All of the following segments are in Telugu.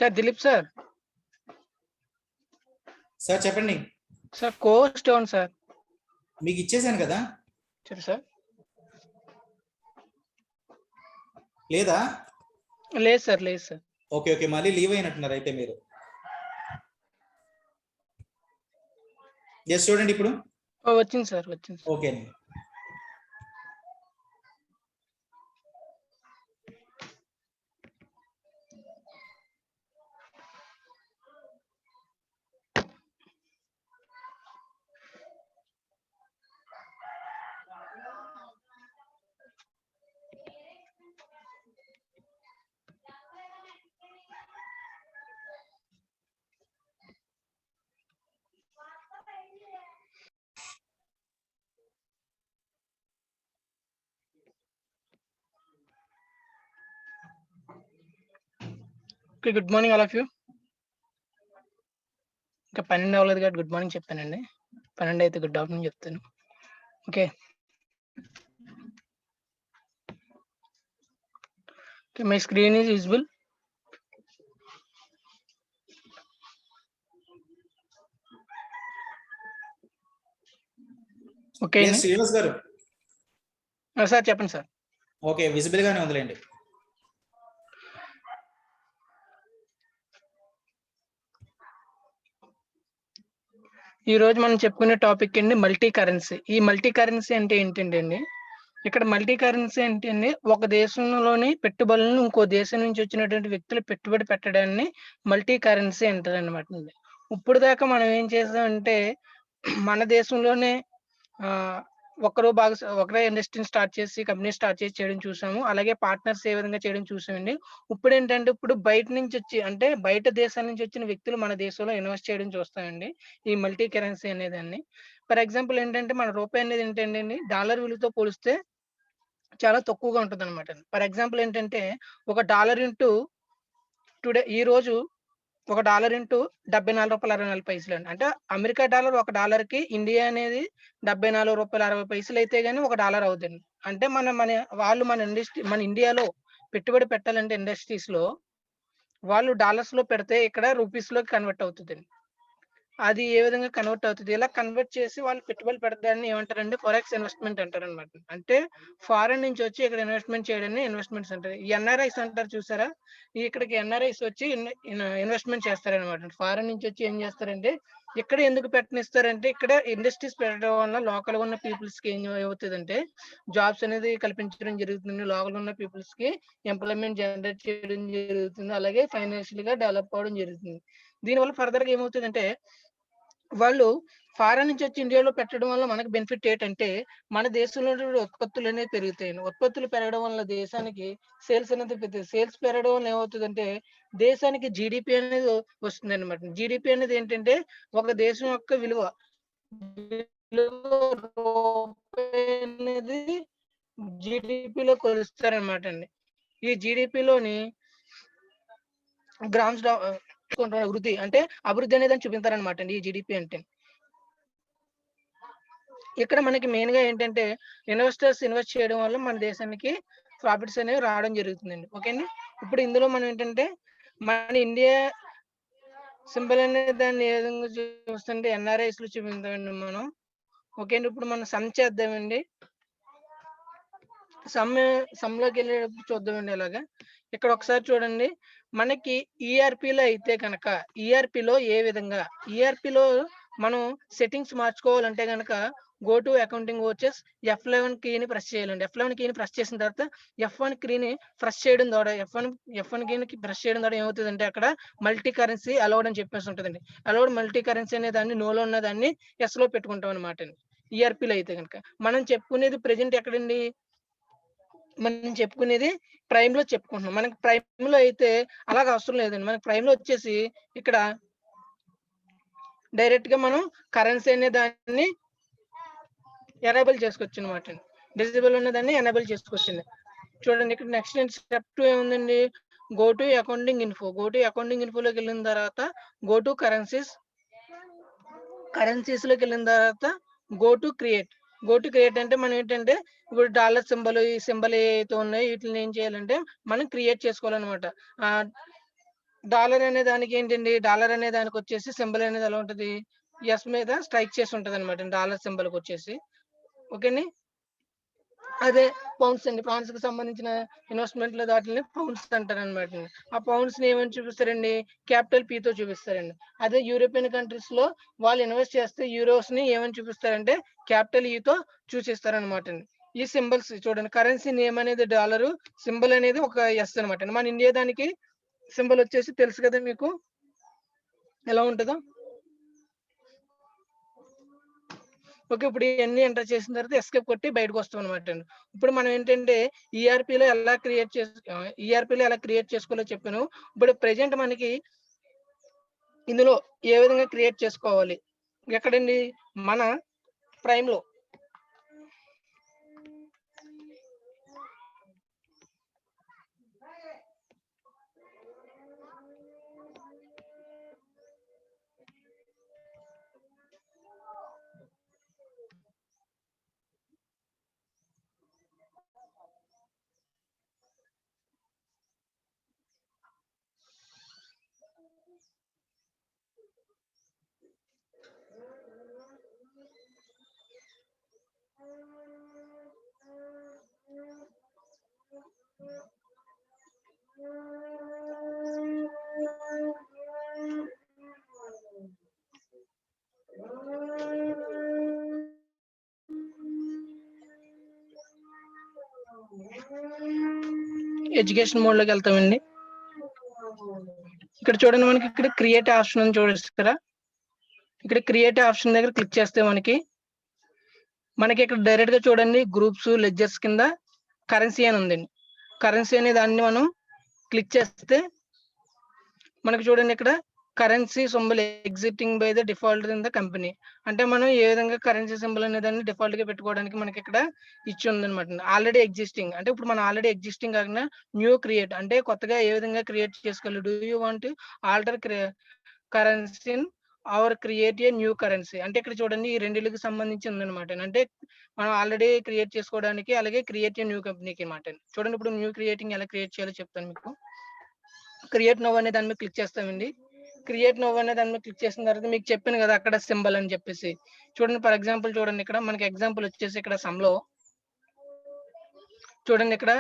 Sir Dilip sir. సార్ చెప్పండి. సార్ కోస్ట్ అవును సార్. మీకు ఇచ్చేసాను కదా. సరే సార్. లేదా? లేదు సార్, లేదు సార్. ఓకే ఓకే, మళ్ళీ లీవ్ అయినట్టున్నారు అయితే మీరు. ఎస్ చూడండి ఇప్పుడు. వచ్చింది సార్, వచ్చింది. ఓకే అండి. Okay, good morning all of you. ఇంకా 12 అవ్వలేదు కాబట్టి గుడ్ మార్నింగ్ చెప్తానండి. 12 అయితే గుడ్ ఆఫ్టర్నూన్ చెప్తాను. Okay. Okay, my screen is visible. Okay Srinivas గారు. సార్ చెప్పండి సార్. ఓకే, విజిబుల్ గానే ఉందిలేండి. ఈ రోజు మనం చెప్పుకునే టాపిక్ అండి మల్టీ కరెన్సీ. ఈ మల్టీ కరెన్సీ అంటే ఏంటండి? ఇక్కడ మల్టీ కరెన్సీ అంటే ఒక దేశంలోని పెట్టుబడులను ఇంకో దేశం నుంచి వచ్చినటువంటి వ్యక్తులు పెట్టుబడి పెట్టడాన్ని మల్టీ కరెన్సీ అంటారు అనమాట. ఇప్పుడు దాకా మనం ఏం చేసామంటే మన దేశంలోనే ఒకరే ఇండస్ట్రీని స్టార్ట్ చేసి కంపెనీ స్టార్ట్ చేసి చేయడం చూసాము. అలాగే పార్ట్నర్స్ ఏ విధంగా చేయడం చూసామండి. ఇప్పుడు ఏంటంటే ఇప్పుడు బయట నుంచి వచ్చి అంటే బయట దేశాల నుంచి వచ్చిన వ్యక్తులు మన దేశంలో ఇన్వెస్ట్ చేయడం చూస్తామండి ఈ మల్టీ కరెన్సీ అనేదాన్ని. ఫర్ ఎగ్జాంపుల్ ఏంటంటే మన రూపాయి అనేది ఏంటంటే డాలర్ విలువతో పోలిస్తే చాలా తక్కువగా ఉంటుంది అనమాట. ఫర్ ఎగ్జాంపుల్ ఏంటంటే ఒక డాలర్ ఇంటూ టుడే ఈ రోజు ఒక డాలర్ ఇంటూ ₹74.64 అండి. అంటే అమెరికా డాలర్ ఒక డాలర్‌కి ఇండియా అనేది ₹74.60 అయితే గాని ఒక డాలర్ అవుతుంది. అంటే వాళ్ళు మన ఇండియాలో పెట్టుబడి పెట్టాలంటే ఇండస్ట్రీస్‌లో వాళ్ళు డాలర్స్‌లో పెడితే ఇక్కడ రూపీస్‌లోకి కన్వర్ట్ అవుతదండి. అది ఏ విధంగా కన్వర్ట్ అవుతది? ఇలా కన్వర్ట్ చేసి వాళ్ళు పెట్టుబడి పెడతారని ఏమంటారంటే ఫారెక్స్ ఇన్వెస్ట్‌మెంట్ అంటారనమాట. అంటే ఫారెన్ నుంచి వచ్చి ఇక్కడ ఇన్వెస్ట్‌మెంట్ చేయడాన్ని ఇన్వెస్ట్‌మెంట్స్ అంటారు. ఈ ఎన్ఆర్ఐస్ అంటారు చూసారా? ఇక్కడికి ఎన్ఆర్ఐస్ వచ్చి ఇన్వెస్ట్‌మెంట్ చేస్తారనమాట. ఫారెన్ నుంచి వచ్చి ఏం చేస్తారంటే ఇక్కడ ఎందుకు పెట్టనిస్తారంటే ఇక్కడ ఇండస్ట్రీస్ పెట్టడం వల్ల లోకల్‌గా ఉన్న పీపుల్స్‌కి ఏం అవుతదంటే జాబ్స్ అనేది కల్పించడం జరుగుతుంది. లోకల్‌గా ఉన్న పీపుల్స్‌కి ఎంప్లాయ్‌మెంట్ జనరేట్ చేయడం జరుగుతుంది. అలాగే ఫైనాన్షియల్‌గా డెవలప్ అవ్వడం జరుగుతుంది. దీనివల్ల ఫర్దర్‌గా ఏమవుతదంటే వాళ్ళు ఫారెన్ నుంచి వచ్చి ఇండియాలో పెట్టడం వల్ల మనకు బెనిఫిట్ ఏంటంటే మన దేశంలో ఉత్పత్తులు అనేవి పెరుగుతాయి. ఉత్పత్తులు పెరగడం వల్ల దేశానికి సేల్స్ అనేది పెరుగుతుంది. సేల్స్ పెరగడం వల్ల ఏమవుతుందంటే దేశానికి జీడిపి అనేది వస్తుంది అనమాట. జీడిపి అనేది ఏంటంటే ఒక దేశం యొక్క విలువ అనేది జీడిపిలో కొలుస్తారనమాట అండి. ఈ జీడిపిలోని గ్రామ్స్ అభివృద్ధి అంటే అభివృద్ధి అనేది చూపిస్తారనమాట అండి ఈ జీడిపి అంటే. ఇక్కడ మనకి మెయిన్ గా ఏంటంటే ఇన్వెస్టర్స్ ఇన్వెస్ట్ చేయడం వల్ల మన దేశానికి ప్రాఫిట్స్ అనేవి రావడం జరుగుతుందండి. ఓకే అండి. ఇప్పుడు ఇందులో మనం ఏంటంటే మన ఇండియా సింబల్ అనే దాన్ని ఏ విధంగా చూస్తుంటే ఎన్ఆర్ఐస్ లో చూపిస్తామండి మనం. ఓకే అండి. ఇప్పుడు మనం సమ్ చేద్దామండి. సమ్లోకి వెళ్ళేటప్పుడు చూద్దామండి ఇలాగా. ఇక్కడ ఒకసారి చూడండి మనకి ఈఆర్పిలో అయితే కనుక ఈఆర్పిలో ఏ విధంగా ఈఆర్పిలో మనం సెట్టింగ్స్ మార్చుకోవాలంటే కనుక గో టు అకౌంటింగ్ వచ్చేస్ F11 కీని ప్రెస్ చేయాలండి. F11 కీని ప్రెస్ చేసిన తర్వాత F1 కీని ప్రెస్ చేయడం ద్వారా F1 కీని ప్రెస్ చేయడం ద్వారా ఏమవుతుందంటే అక్కడ మల్టీ కరెన్సీ అలౌడ్ అని చెప్పేసి ఉంటుందండి. అలౌడ్ మల్టీ కరెన్సీ అనే దాన్ని నోలో ఉన్న దాన్ని ఎస్ లో పెట్టుకుంటాం అనమాట. ఈఆర్పిలో అయితే కనుక మనం చెప్పుకునేది ప్రెజెంట్ ఎక్కడండి? మనం చెప్పుకునేది ప్రైమ్ లో చెప్పుకుంటున్నాం. మనకి ప్రైమ్ లో అయితే అలాగ అవసరం లేదండి. మనకి ప్రైమ్ లో వచ్చేసి ఇక్కడ డైరెక్ట్ గా మనం కరెన్సీ అనే దాన్ని ఎనేబుల్ చేసుకోవచ్చు అనమాట. డిజిబుల్ ఉన్న దాన్ని ఎనేబుల్ చేసుకోవచ్చండి. చూడండి ఇక్కడ నెక్స్ట్ స్టెప్ 2 ఏముందండి? Go to accounting info. Go to accounting ఇన్ఫోలోకి వెళ్ళిన తర్వాత గో టు కరెన్సీస్ లోకి వెళ్ళిన తర్వాత go to create. Go to create అంటే మనం ఏంటంటే ఇప్పుడు డాలర్ సింబల్ ఈ సింబల్ ఏవైతే ఉన్నాయో వీటిని ఏం చేయాలంటే మనం క్రియేట్ చేసుకోవాలన్నమాట. డాలర్ అనే దానికి ఏంటండి, డాలర్ అనే దానికి వచ్చేసి సింబల్ అనేది ఎలా ఉంటది, ఎస్ మీద స్ట్రైక్ చేసి ఉంటది అనమాట. డాలర్ సింబల్కి వచ్చేసి ఓకేని. అదే పౌండ్స్ అండి, ఫ్రాన్స్ కి సంబంధించిన ఇన్వెస్ట్మెంట్లు వాటిని పౌండ్స్ అంటారు అనమాట. ఆ పౌండ్స్ ని ఏమని చూపిస్తారండి, క్యాపిటల్ పి తో చూపిస్తారండి. అదే యూరోపియన్ కంట్రీస్ లో వాళ్ళు ఇన్వెస్ట్ చేస్తే యూరోస్ ని ఏమని చూపిస్తారంటే క్యాపిటల్ ఈ తో చూసిస్తారనమాట అండి. ఈ సింబల్స్ చూడండి, కరెన్సీ నేమ్ అనేది డాలరు, సింబల్ అనేది ఒక ఎస్ అనమాట. మన ఇండియా దానికి సింబల్ వచ్చేసి తెలుసు కదా మీకు ఎలా ఉంటుందో. ఓకే, ఇప్పుడు ఇవన్నీ ఎంటర్ చేసిన తర్వాత ఎస్కేప్ కొట్టి బయటకు వస్తాం అనమాట అండి. ఇప్పుడు మనం ఏంటంటే ఈఆర్పీలో ఎలా క్రియేట్ చేసుకోవాలో చెప్పాను. ఇప్పుడు ప్రెజెంట్ మనకి ఇందులో ఏ విధంగా క్రియేట్ చేసుకోవాలి, ఎక్కడండి, మన ప్రైమ్ లో. ఎడ్యుకేషన్ మోడ్ లోకి వెళ్తామండి. ఇక్కడ చూడండి, మనకి ఇక్కడ క్రియేట్ ఆప్షన్ అని చూపిస్తారా, ఇక్కడ క్రియేట్ ఆప్షన్ దగ్గర క్లిక్ చేస్తే మనకి ఇక్కడ డైరెక్ట్ గా చూడండి, గ్రూప్స్ లెడ్జర్స్ కింద కరెన్సీ అని ఉందండి. కరెన్సీ అనే దాన్ని మనం క్లిక్ చేస్తే మనకి చూడండి, ఇక్కడ currency symbol existing by the default in the company. అంటే మనం ఏ విధంగా కరెన్సీ సింబల్ అనే దాన్ని డిఫాల్ట్ గా పెట్టుకోవడానికి మనకి ఇక్కడ ఇచ్చి ఉందన్నమాట. ఆల్రెడీ ఎగ్జిస్టింగ్ అంటే ఇప్పుడు మనం ఆల్రెడీ ఎగ్జిస్టింగ్ కాకుండా న్యూ క్రియేట్ అంటే కొత్తగా ఏ విధంగా క్రియేట్ చేసుకోవాలి. Do you want alter currency or create a new currency అంటే ఇక్కడ చూడండి, ఈ రెండిళ్ళకి సంబంధించి ఉందన్నమాట. అంటే మనం ఆల్రెడీ క్రియేట్ చేసుకోవడానికి, అలాగే క్రియేట్ ఏ న్యూ కంపెనీకి అనమాట. చూడండి, ఇప్పుడు న్యూ క్రియేటింగ్ ఎలా క్రియేట్ చేయాలో చెప్తాను మీకు. క్రియేట్ నౌ అనే దాని మీద క్లిక్ చేస్తామండి. క్రియేట్ నౌ అనే దాని మీద క్లిక్ చేసిన తర్వాత మీకు చెప్పాను కదా అక్కడ సింబల్ అని చెప్పేసి. చూడండి, ఫర్ ఎగ్జాంపుల్ చూడండి, ఇక్కడ మనకి ఎగ్జాంపుల్ వచ్చేసి ఇక్కడ సమ్లో చూడండి, ఇక్కడ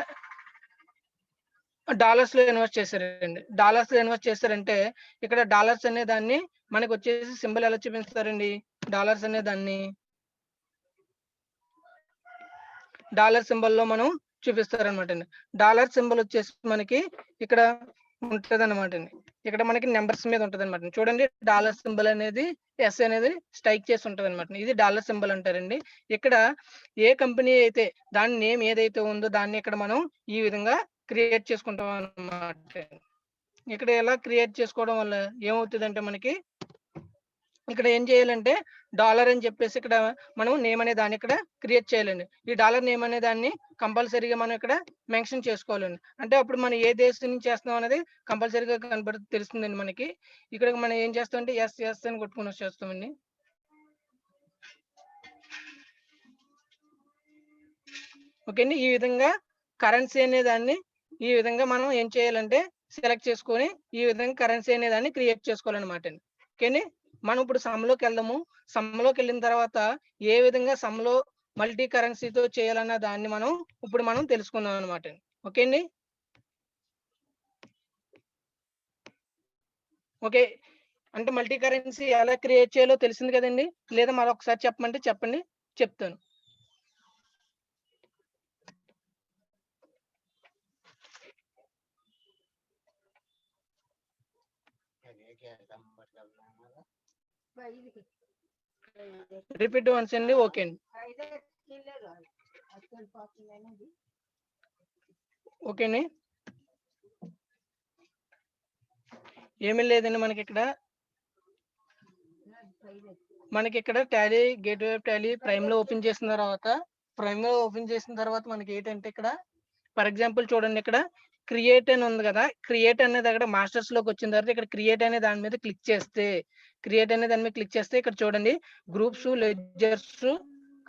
డాలర్స్ లో ఇన్వెస్ట్ చేశారండి. డాలర్స్ లో ఇన్వెస్ట్ చేశారంటే ఇక్కడ డాలర్స్ అనే దాన్ని మనకి వచ్చేసి సింబల్ ఎలా చూపిస్తారండి, డాలర్స్ అనే దాన్ని డాలర్ సింబల్ లో మనం చూపిస్తారనమాట అండి. డాలర్ సింబల్ వచ్చేసి మనకి ఇక్కడ ఉంటది అనమాట అండి. ఇక్కడ మనకి నెంబర్స్ మీద ఉంటది అనమాట. చూడండి, డాలర్ సింబల్ అనేది ఎస్ అనేది స్ట్రైక్ చేసి ఉంటది అనమాట. ఇది డాలర్ సింబల్ అంటారండి. ఇక్కడ ఏ కంపెనీ అయితే దాని నేమ్ ఏదైతే ఉందో దాన్ని ఇక్కడ మనం ఈ విధంగా క్రియేట్ చేసుకుంటాం అన్నమాట. ఇక్కడ ఎలా క్రియేట్ చేసుకోవడం వల్ల ఏమవుతుందంటే మనకి ఇక్కడ ఏం చేయాలంటే డాలర్ అని చెప్పేసి ఇక్కడ మనం నేమ్ అనే దాన్ని ఇక్కడ క్రియేట్ చేయాలండి. ఈ డాలర్ నేమ్ అనే దాన్ని కంపల్సరీగా మనం ఇక్కడ మెన్షన్ చేసుకోవాలండి. అంటే అప్పుడు మనం ఏ దేశం నుంచి చేస్తున్నాం అనేది కంపల్సరీగా తెలుస్తుందండి మనకి. ఇక్కడ మనం ఏం చేస్తామంటే ఎస్ ఎస్ అని కొట్టుకుని వచ్చేస్తామండి. ఓకే అండి, ఈ విధంగా కరెన్సీ అనే దాన్ని ఈ విధంగా మనం ఏం చేయాలంటే సెలెక్ట్ చేసుకొని ఈ విధంగా కరెన్సీ అనే దాన్ని క్రియేట్ చేసుకోవాలన్నమాట అండి. ఓకేని, మనం ఇప్పుడు సమ్లోకి వెళ్దాము. సమ్లోకి వెళ్ళిన తర్వాత ఏ విధంగా సమ్లో మల్టీ కరెన్సీతో చేయాలన్న దాన్ని మనం తెలుసుకుందాం అనమాట. ఓకే అండి. ఓకే, అంటే మల్టీ కరెన్సీ ఎలా క్రియేట్ చేయాలో తెలిసింది కదండి. లేదా మరొకసారి చెప్పమంటే చెప్పండి, చెప్తాను. రిపీట్ వన్స్ అండి. ఓకే అండి, ఓకే అండి. ఏమీ లేదండి, మనకి ఇక్కడ టాలీ గేట్వే టాలీ ప్రైమ్ లో ఓపెన్ చేసిన తర్వాత మనకి ఏంటంటే ఇక్కడ ఫర్ ఎగ్జాంపుల్ చూడండి, ఇక్కడ క్రియేట్ అని ఉంది కదా. క్రియేట్ అనేది అక్కడ మాస్టర్స్ లోకి వచ్చిన తర్వాత ఇక్కడ క్రియేట్ అనే దాని మీద క్లిక్ చేస్తే ఇక్కడ చూడండి, గ్రూప్స్ లెడ్జర్స్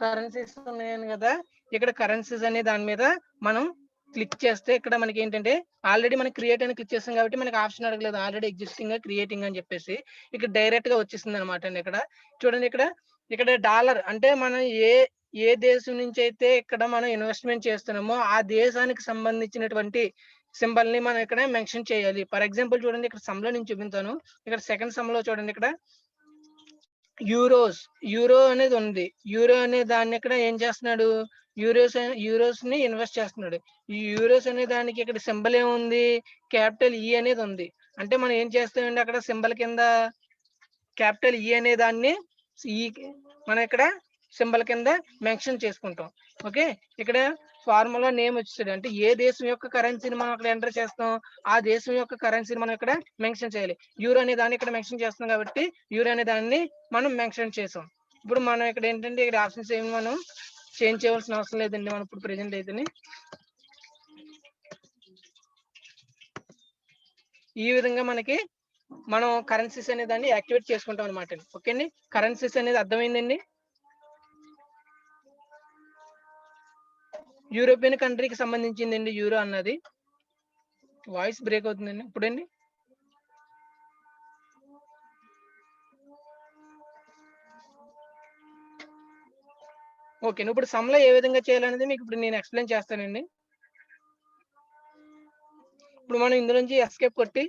కరెన్సీస్ ఉన్నాయని కదా. ఇక్కడ కరెన్సీస్ అనే దాని మీద మనం క్లిక్ చేస్తే ఇక్కడ మనకి ఏంటంటే ఆల్రెడీ మనం క్రియేట్ అని క్లిక్ చేస్తాం కాబట్టి మనకి ఆప్షన్ అడగలేదు. ఆల్రెడీ ఎగ్జిస్టింగ్ క్రియేటింగ్ అని చెప్పేసి ఇక్కడ డైరెక్ట్ గా వచ్చేసింది అనమాట అండి. ఇక్కడ చూడండి, ఇక్కడ డాలర్ అంటే మనం ఏ దేశం నుంచి అయితే ఇక్కడ మనం ఇన్వెస్ట్మెంట్ చేస్తున్నామో ఆ దేశానికి సంబంధించినటువంటి సింబల్ ని మనం ఇక్కడ మెన్షన్ చేయాలి. ఫర్ ఎగ్జాంపుల్ చూడండి, ఇక్కడ సమ్ లో నేను చూపించాను. ఇక్కడ సెకండ్ సమ్ లో చూడండి, ఇక్కడ యూరో అనేది ఉంది. యూరో అనే దాన్ని ఇక్కడ ఏం చేస్తున్నాడు, యూరోస్ ని ఇన్వెస్ట్ చేస్తున్నాడు. ఈ యూరోస్ అనే దానికి ఇక్కడ సింబల్ ఏముంది, క్యాపిటల్ ఈ అనేది ఉంది. అంటే మనం ఏం చేస్తామండి, అక్కడ సింబల్ కింద క్యాపిటల్ ఈ అనే దాన్ని మనం ఇక్కడ సింబల్ కింద మెన్షన్ చేసుకుంటాం. ఓకే, ఇక్కడ ఫార్ములా నేమ్ వచ్చేది అంటే ఏ దేశం యొక్క కరెన్సీని మనం అక్కడ ఎంటర్ చేస్తాం, ఆ దేశం యొక్క కరెన్సీని మనం ఇక్కడ మెన్షన్ చేయాలి. యూరో అనే దాన్ని ఇక్కడ మెన్షన్ చేస్తాం కాబట్టి యూరో అనే దాన్ని మనం మెన్షన్ చేసాం. ఇప్పుడు మనం ఇక్కడ ఏంటంటే ఇక్కడ ఆప్షన్స్ ఏమి మనం చేంజ్ చేయవలసిన అవసరం లేదండి. మనం ఇప్పుడు ప్రెజెంట్ అయితే ఈ విధంగా మనం కరెన్సీస్ అనే దాన్ని యాక్టివేట్ చేసుకుంటాం అనమాట. ఓకే అండి, కరెన్సీస్ అనేది అర్థమైందండి. యూరోపియన్ కంట్రీకి సంబంధించిందండి యూరో అన్నది. వాయిస్ బ్రేక్ అవుతుందండి ఇప్పుడండి. ఓకే, ఇప్పుడు సమ్లో ఏ విధంగా చేయాలనేది మీకు ఇప్పుడు నేను ఎక్స్ప్లెయిన్ చేస్తానండి. ఇప్పుడు మనం ఇందులోంచి ఎస్కేప్ కొట్టి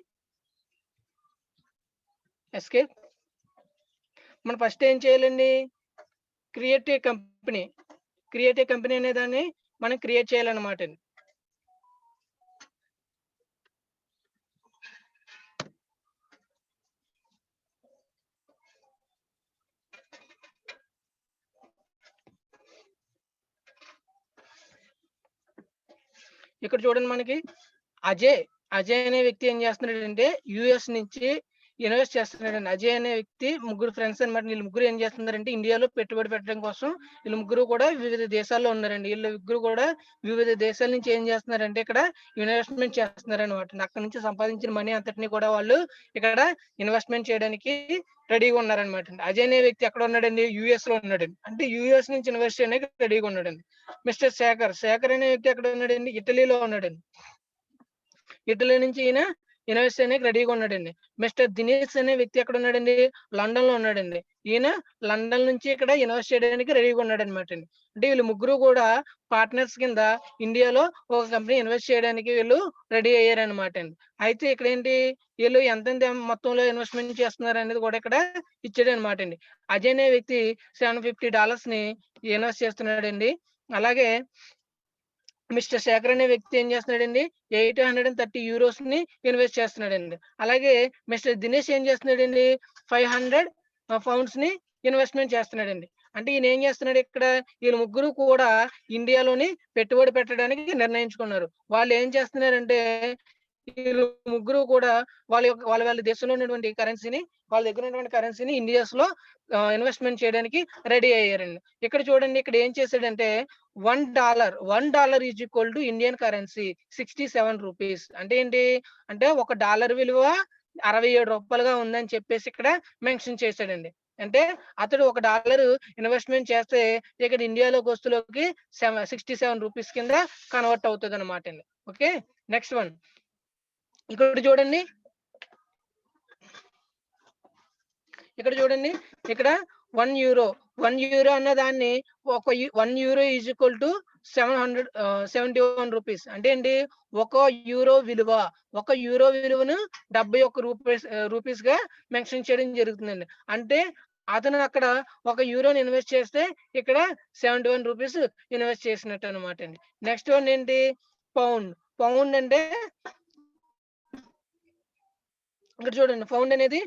మనం ఫస్ట్ ఏం చేయాలండి, క్రియేట్ ఏ కంపెనీ అనే దాన్ని మనం క్రియేట్ చేయాలన్నమాట. ఇక్కడ చూడండి, మనకి అజయ్ అనే వ్యక్తి ఏం చేస్తున్నాడంటే యుఎస్ నుంచి ఇన్వెస్ట్ చేస్తున్నాడండి. అజయ్ అనే వ్యక్తి ముగ్గురు ఫ్రెండ్స్ అనమాట. వీళ్ళు ముగ్గురు ఏం చేస్తున్నారంటే ఇండియాలో పెట్టుబడి పెట్టడం కోసం వీళ్ళు ముగ్గురు కూడా వివిధ దేశాల్లో ఉన్నారండి. వీళ్ళు ముగ్గురు కూడా వివిధ దేశాల నుంచి ఏం చేస్తున్నారంటే ఇక్కడ ఇన్వెస్ట్మెంట్ చేస్తున్నారు అనమాట. అక్కడ నుంచి సంపాదించిన మనీ అంతటిని కూడా వాళ్ళు ఇక్కడ ఇన్వెస్ట్మెంట్ చేయడానికి రెడీగా ఉన్నారనమాట. అజయ్ అనే వ్యక్తి ఎక్కడ ఉన్నాడండి, యుఎస్ లో ఉన్నాడండి. అంటే యుఎస్ నుంచి ఇన్వెస్ట్ చేయడానికి రెడీగా ఉన్నాడండి. మిస్టర్ శేఖర్ అనే వ్యక్తి ఎక్కడ ఉన్నాడండి, ఇటలీలో ఉన్నాడండి. ఇటలీ నుంచి ఈయన ఇన్వెస్ట్ చేయడానికి రెడీగా ఉన్నాడండి. మిస్టర్ దినేష్ అనే వ్యక్తి ఎక్కడ ఉన్నాడండి, లండన్ లో ఉన్నాడండి. ఈయన లండన్ నుంచి ఇక్కడ ఇన్వెస్ట్ చేయడానికి రెడీగా ఉన్నాడు అనమాట అండి. అంటే వీళ్ళు ముగ్గురు కూడా పార్ట్నర్స్ కింద ఇండియాలో ఒక కంపెనీ ఇన్వెస్ట్ చేయడానికి వీళ్ళు రెడీ అయ్యారనమాట అండి. అయితే ఇక్కడ ఏంటి, వీళ్ళు ఎంత మొత్తంలో ఇన్వెస్ట్మెంట్ చేస్తున్నారు అనేది కూడా ఇక్కడ ఇచ్చాడు అనమాట అండి. అజయ్ అనే వ్యక్తి $750 ని ఇన్వెస్ట్ చేస్తున్నాడండి. అలాగే మిస్టర్ శేఖర్ అనే వ్యక్తి ఏం చేస్తున్నాడండి, 830 యూరోస్ ని ఇన్వెస్ట్ చేస్తున్నాడండి. అలాగే మిస్టర్ దినేష్ ఏం చేస్తున్నాడండి, 500 పౌండ్స్ ని ఇన్వెస్ట్మెంట్ చేస్తున్నాడండి. అంటే ఈయన ఏం చేస్తున్నాడు, ఇక్కడ వీళ్ళు ముగ్గురు కూడా ఇండియాలోని పెట్టుబడి పెట్టడానికి నిర్ణయించుకున్నారు. వాళ్ళు ఏం చేస్తున్నారంటే వీళ్ళు ముగ్గురు కూడా వాళ్ళ దేశంలో ఉన్నటువంటి కరెన్సీని, వాళ్ళ దగ్గర ఉన్నటువంటి కరెన్సీని ఇండియాస్ లో ఇన్వెస్ట్మెంట్ చేయడానికి రెడీ అయ్యారండి. ఇక్కడ చూడండి, ఇక్కడ ఏం చేశాడంటే $1 is equal to Indian currency 67 rupees. అంటే ఏంటి అంటే $1 విలువ 67 రూపాయలుగా ఉందని చెప్పేసి ఇక్కడ మెన్షన్ చేశాడండి. అంటే అతడు $1 ఇన్వెస్ట్మెంట్ చేస్తే ఇక్కడ ఇండియాలోకి వస్తువులోకి 67 రూపీస్ కింద కన్వర్ట్ అవుతుంది అనమాట అండి. ఓకే, నెక్స్ట్ వన్ ఇక్కడ చూడండి, ఇక్కడ €1 అన్న దాన్ని €1 ఈజ్ ఈక్వల్ టు 771 రూపీస్. అంటే ఏంటి, €1 విలువను 71 రూపీస్ గా మెన్షన్ చేయడం జరుగుతుందండి. అంటే అతను అక్కడ €1 ఇన్వెస్ట్ చేస్తే ఇక్కడ 71 రూపీస్ ఇన్వెస్ట్ చేసినట్టు అనమాట అండి. నెక్స్ట్ వన్ ఏంటి, పౌండ్ అంటే ఇక్కడ చూడండి, పౌండ్ అనేది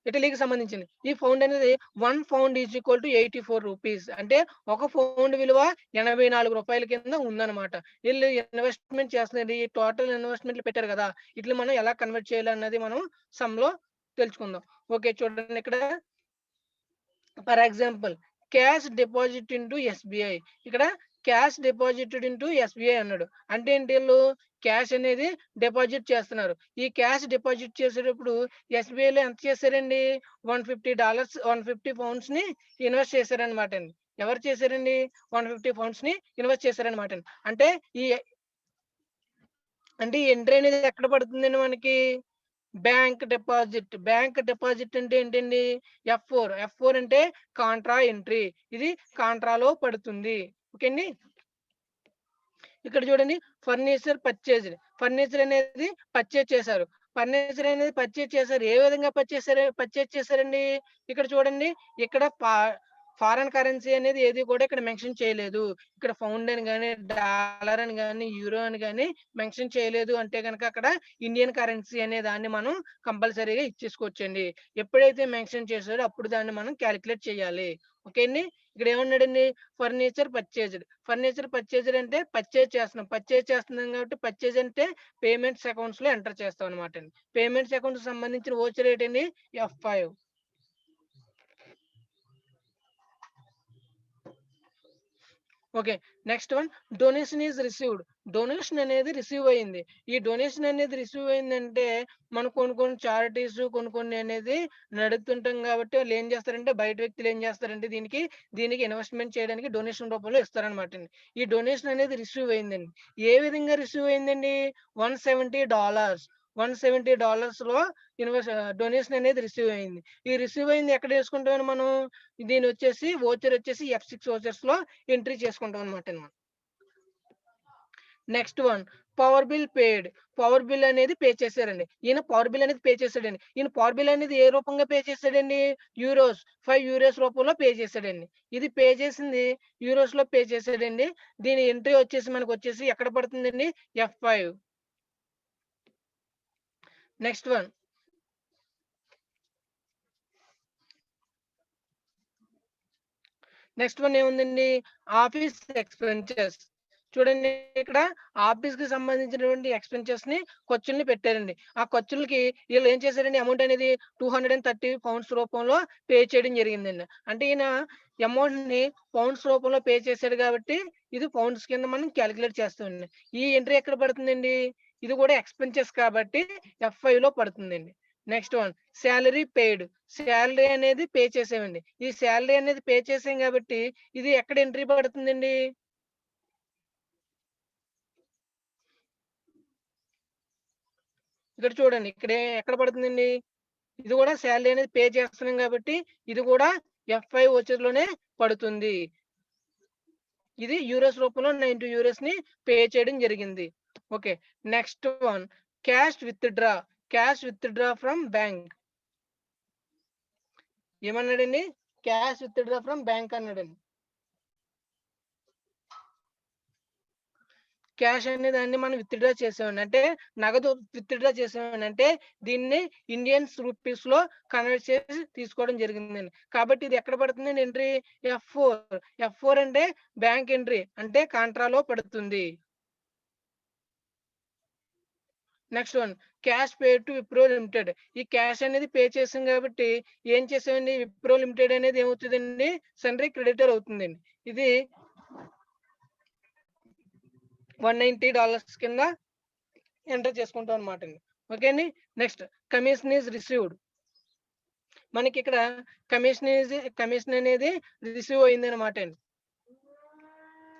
ఇటలీకి సంబంధించింది. ఈ పౌండ్ అనేది 1 pound is equal to 84 rupees. అంటే ఒక పౌండ్ విలువ 84 రూపాయల కింద ఉందన్నమాట. వీళ్ళు ఇన్వెస్ట్మెంట్ చేస్తున్నారు, ఈ టోటల్ ఇన్వెస్ట్మెంట్లు పెట్టారు కదా, ఇట్లా మనం ఎలా కన్వర్ట్ చేయాలన్నది మనం సమ్ లో తెలుసుకుందాం. ఓకే, చూడండి, ఇక్కడ for example cash deposit into SBI. ఇక్కడ క్యాష్ డిపాజిటెడ్ ఇంటూ ఎస్బీఐ అన్నాడు. అంటే ఏంటి, వీళ్ళు క్యాష్ అనేది డిపాజిట్ చేస్తున్నారు. ఈ క్యాష్ డిపాజిట్ చేసేటప్పుడు ఎస్బీఐలో ఎంత చేశారండి, $150 పౌండ్స్ ని ఇన్వెస్ట్ చేశారనమాట అండి. ఎవరు చేశారండి, 150 పౌండ్స్ ని ఇన్వెస్ట్ చేశారనమాట అండి. అంటే అంటే ఈ ఎంట్రీ అనేది ఎక్కడ పడుతుందండి మనకి? Bank deposit. బ్యాంక్ డిపాజిట్ అంటే ఏంటండి? ఎఫ్4 అంటే కాంట్రా ఎంట్రీ. ఇది కాంట్రాలో పడుతుంది. ఓకే అండి. ఇక్కడ చూడండి, ఫర్నిచర్ పర్చేజ్డ్. ఫర్నిచర్ అనేది పర్చేజ్ చేశారు. ఫర్నిచర్ అనేది పర్చేజ్ చేశారు. ఏ విధంగా పర్చేజ్ చేశారండి? ఇక్కడ చూడండి, ఇక్కడ ఫారెన్ కరెన్సీ అనేది ఏది కూడా ఇక్కడ మెన్షన్ చేయలేదు. ఇక్కడ పౌండ్ అని గాని, డాలర్ అని గాని, యూరో అని గాని మెన్షన్ చేయలేదు. అంటే గనక అక్కడ ఇండియన్ కరెన్సీ అనే దాన్ని మనం కంపల్సరీగా ఇచ్చేసుకోవచ్చండి. ఎప్పుడైతే మెన్షన్ చేసారో అప్పుడు దాన్ని మనం కాలిక్యులేట్ చేయాలి. ఓకే అండి. ఇక్కడ ఏమన్నాడండి? Furniture purchased. ఫర్నిచర్ పర్చేజ్డ్ అంటే పర్చేజ్ చేస్తున్నాం. పర్చేజ్ చేస్తున్నాం కాబట్టి పర్చేజ్ అంటే పేమెంట్స్ అకౌంట్స్ లో ఎంటర్ చేస్తాం అనమాట అండి. పేమెంట్స్ అకౌంట్ సంబంధించిన వోచర్ ఏంటండి? F5. Okay. Next one, donation is received. Donation అనేది రిసీవ్ అయింది. ఈ డొనేషన్ అనేది రిసీవ్ అయిందంటే మనం కొన్ని కొన్ని అనేది నడుపుతుంటాం కాబట్టి వాళ్ళు ఏం చేస్తారంటే, బయట వ్యక్తులు ఏం చేస్తారంటే దీనికి ఇన్వెస్ట్‌మెంట్ చేయడానికి డొనేషన్ రూపంలో ఇస్తారనమాటండి. ఈ డొనేషన్ అనేది రిసీవ్ అయిందండి. ఏ విధంగా రిసీవ్ అయిందండి? $170. $170లో డొనేషన్ అనేది రిసీవ్ అయింది. ఈ రిసీవ్ అయింది ఎక్కడ చేసుకుంటామని మనం? దీనొచ్చేసి వోచర్ వచ్చేసి F6 వోచర్స్‌లో ఎంట్రీ చేసుకుంటాం అనమాట మనం. Next one, power bill paid. Power bill అనేది పే చేశారండి. ఈయన పవర్ బిల్ అనేది పే చేశాడండి. ఈయన పవర్ బిల్ అనేది ఏ రూపంగా పే చేశాడండి? యూరోస్. 5 యూరోస్ రూపంలో పే చేశాడండి. ఇది పే చేసింది యూరోస్‌లో పే చేశాడండి. దీని ఎంట్రీ వచ్చేసి మనకొచ్చేసి ఎక్కడ పడుతుందండి? F5. నెక్స్ట్ వన్, ఏముందండి? Office expenses. చూడండి, ఇక్కడ ఆఫీస్‌కి సంబంధించినటువంటి ఎక్స్‌పెన్సెస్‌ని ఖర్చుల్ని పెట్టారండి. ఆ ఖర్చులకి ఈళ్ళు ఏం చేశారండి? అమౌంట్ అనేది £230 రూపంలో పే చేయడం జరిగిందండి. అంటే ఈయన అమౌంట్‌ని పౌండ్స్ రూపంలో పే చేశాడు కాబట్టి ఇది పౌండ్స్ కింద మనం కాలిక్యులేట్ చేస్తామండి. ఈ ఎంట్రీ ఎక్కడ పడుతుందండి? ఇది కూడా ఎక్స్‌పెన్సెస్ కాబట్టి F5లో పడుతుందండి. Next one, salary paid. Salary అనేది పే చేసామండి. ఈ సాలరీ అనేది పే చేసాం కాబట్టి ఇది ఎక్కడ ఎంట్రీ పడుతుందండి? ఇక్కడ చూడండి. ఎక్కడ పడుతుందండి? ఇది కూడా సాలరీ అనేది పే చేస్తున్నాం కాబట్టి ఇది కూడా F5 వోచర్‌లోనే పడుతుంది. ఇది యూరోస్ రూపంలో 90 యూరోస్‌ని పే చేయడం జరిగింది. Okay. Next one, cash withdraw. Cash withdraw from bank. ఏమన్నాడండి? క్యాష్ విత్‌డ్రా ఫ్రమ్ బ్యాంక్ అన్నాడండి. క్యాష్ అనే దాన్ని మనం విత్‌డ్రా చేసామండి. అంటే నగదు విత్‌డ్రా చేసామండి. అంటే దీన్ని ఇండియన్స్ రూపీస్‌లో కన్వర్ట్ చేసి తీసుకోవడం జరిగిందండి. కాబట్టి ఇది ఎక్కడ పడుతుందండి ఎంట్రీ? F4. F4 అంటే బ్యాంక్ ఎంట్రీ. అంటే కాంట్రాలో పడుతుంది. Next one, cash paid to Wipro limited. ఈ క్యాష్ అనేది పే చేసాం కాబట్టి ఏం చేసామండి? విప్రో లిమిటెడ్ అనేది ఏమవుతదండి? సన్‌డ్రీ క్రెడిటర్ అవుతుందండి. ఇది $190 కింద ఎంటర్ చేసుకుంటాం అన్నమాటండి. ఓకే అండి. Next, commission is received. మనకిక్కడ కమిషన్ అనేది రిసీవ్ అయిందన్నమాట అండి.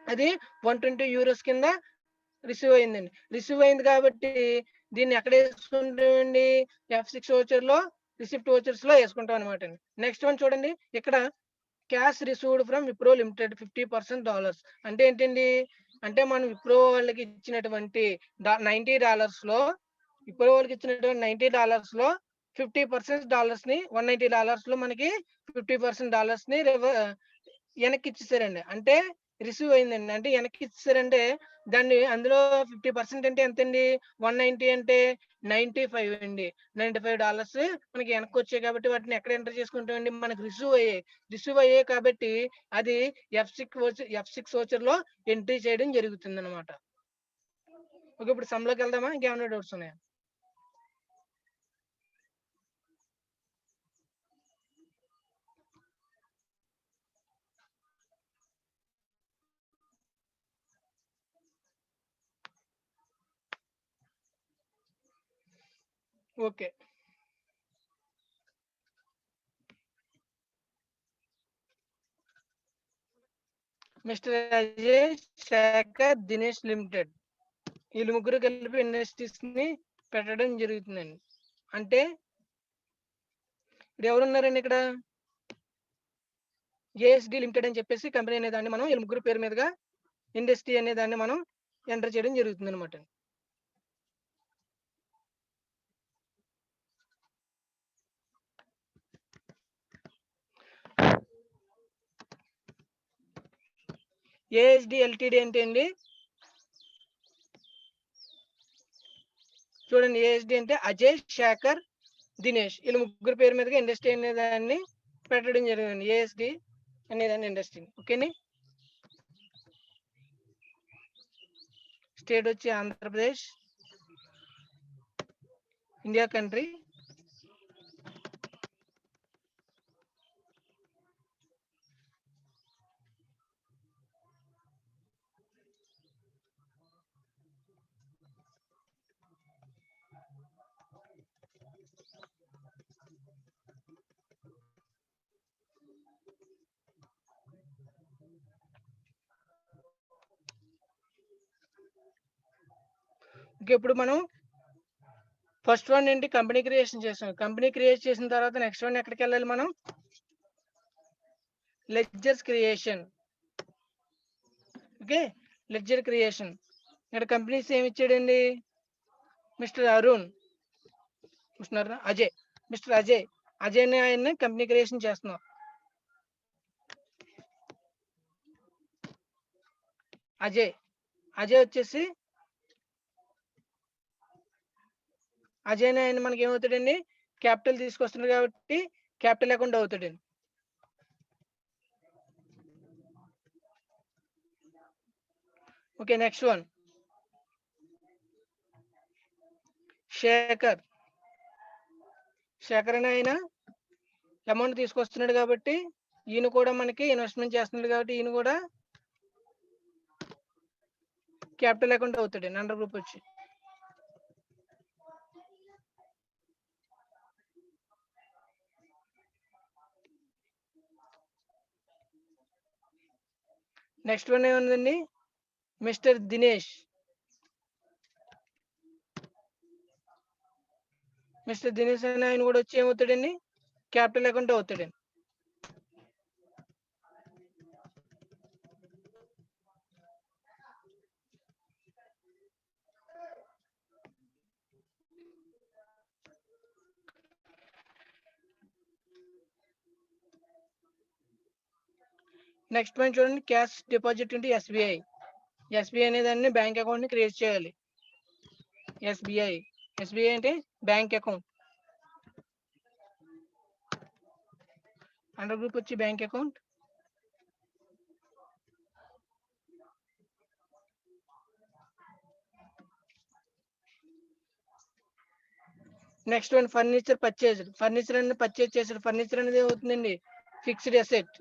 అది €120 కింద రిసీవ్ అయిందండి. రిసీవ్ అయింది కాబట్టి దీన్ని ఎక్కడ యేసుకుంటామండి? F6 వోచర్‌లో, రిసిప్ట్ వోచర్స్‌లో యేసుకుంటాం అన్నమాట అండి. నెక్స్ట్ వన్ చూడండి. ఇక్కడ cash received from Wipro limited $50. అంటే ఏంటండి? అంటే మనం విప్రో వాళ్ళకి ఇచ్చినటువంటి $90లో విప్రో వాళ్ళకి ఇచ్చినటువంటి $90లో 50% డాలర్స్‌ని $190లో మనకి 50% డాలర్స్‌ని వెనక్కి ఇచ్చేసారండి. అంటే రిసీవ్ అయిందండి. అంటే వెనక్కి ఇచ్చేసారంటే దాన్ని అందులో 50% అంటే ఎంతండి? 190 అంటే 95 అండి. $95 మనకి వెనక్కొచ్చాయి కాబట్టి వాటిని ఎక్కడ ఎంటర్ చేసుకుంటామండి? మనకు రిసీవ్ అయ్యాయి కాబట్టి అది F6 వోచర్‌లో ఎంట్రీ చేయడం జరుగుతుందన్నమాట. ఓకే. ఇప్పుడు సమ్‌లోకెళ్దామా? ఇంకేమైనా డౌట్స్ ఉన్నాయా? Okay. Mister Ajay Shekhar Dinesh limited. వీళ్ళు ముగ్గురు కలిపి ఇండస్ట్రీస్ ని పెట్టడం జరుగుతుందండి. అంటే ఇప్పుడు ఎవరున్నారండి ఇక్కడ? ఏఎస్డి లిమిటెడ్ అని చెప్పేసి కంపెనీ అనే దాన్ని మనం వీళ్ళ ముగ్గురు పేరు మీదుగా ఇండస్ట్రీ అనే దాన్ని మనం ఎంటర్ చేయడం జరుగుతుంది అనమాట. ఏఎస్డి ఎల్టీడీ అంటే అండి, చూడండి, ఏఎస్డి అంటే అజయ్, శేఖర్, దినేష్, వీళ్ళ ముగ్గురు పేరు మీదుగా ఇండస్ట్రీ అనే దాన్ని పెట్టడం జరిగింది. ఏఎస్డి అనేదాన్ని ఇండస్ట్రీ. ఓకేని. స్టేట్ వచ్చి ఆంధ్రప్రదేశ్, ఇండియా కంట్రీ. ఇప్పుడు మనం ఫస్ట్ వన్ ఏంటి? కంపెనీ క్రియేషన్ చేసాం. కంపెనీ క్రియేట్ చేసిన తర్వాత నెక్స్ట్ వన్ ఎక్కడికి వెళ్ళాలి మనం? Ledgers creation. Okay, ledger creation. ఇక్కడ కంపెనీస్ ఏమి ఇచ్చాడండి? మిస్టర్ అరుణ్, మిస్టర్ అజయ్ అనే ఆయన్ని కంపెనీ క్రియేషన్ చేస్తున్నాం. అజయ్ వచ్చేసి అజయ్ అనే ఆయన మనకి ఏమవుతాడండి? క్యాపిటల్ తీసుకొస్తున్నాడు కాబట్టి క్యాపిటల్ అకౌంట్ అవుతాడండి. ఓకే, నెక్స్ట్ వన్ శేఖర్ అనే ఆయన అమౌంట్ తీసుకొస్తున్నాడు కాబట్టి ఈయన కూడా మనకి ఇన్వెస్ట్మెంట్ చేస్తున్నాడు కాబట్టి ఈయన కూడా క్యాపిటల్ అకౌంట్ అవుతాడండి అండర్ గ్రూప్ వచ్చి. నెక్స్ట్ వన్ ఏముందండి? మిస్టర్ దినేష్. అనే ఆయన కూడా వచ్చి ఏమవుతాడండి? క్యాపిటల్ అకౌంట్ అవుతాడండి. నెక్స్ట్ పాయింట్ చూడండి, cash deposit into SBI. SBI అనే దాన్ని బ్యాంక్ అకౌంట్ ని క్రియేట్ చేయాలి. ఎస్బీఐ అంటే బ్యాంక్ అకౌంట్. అండర్ గ్రూప్ వచ్చి bank account. Next one furniture purchase. Furniture అనేది పర్చేజ్ చేసాడు. ఫర్నిచర్ అనేది ఏమవుతుందండి? Fixed asset.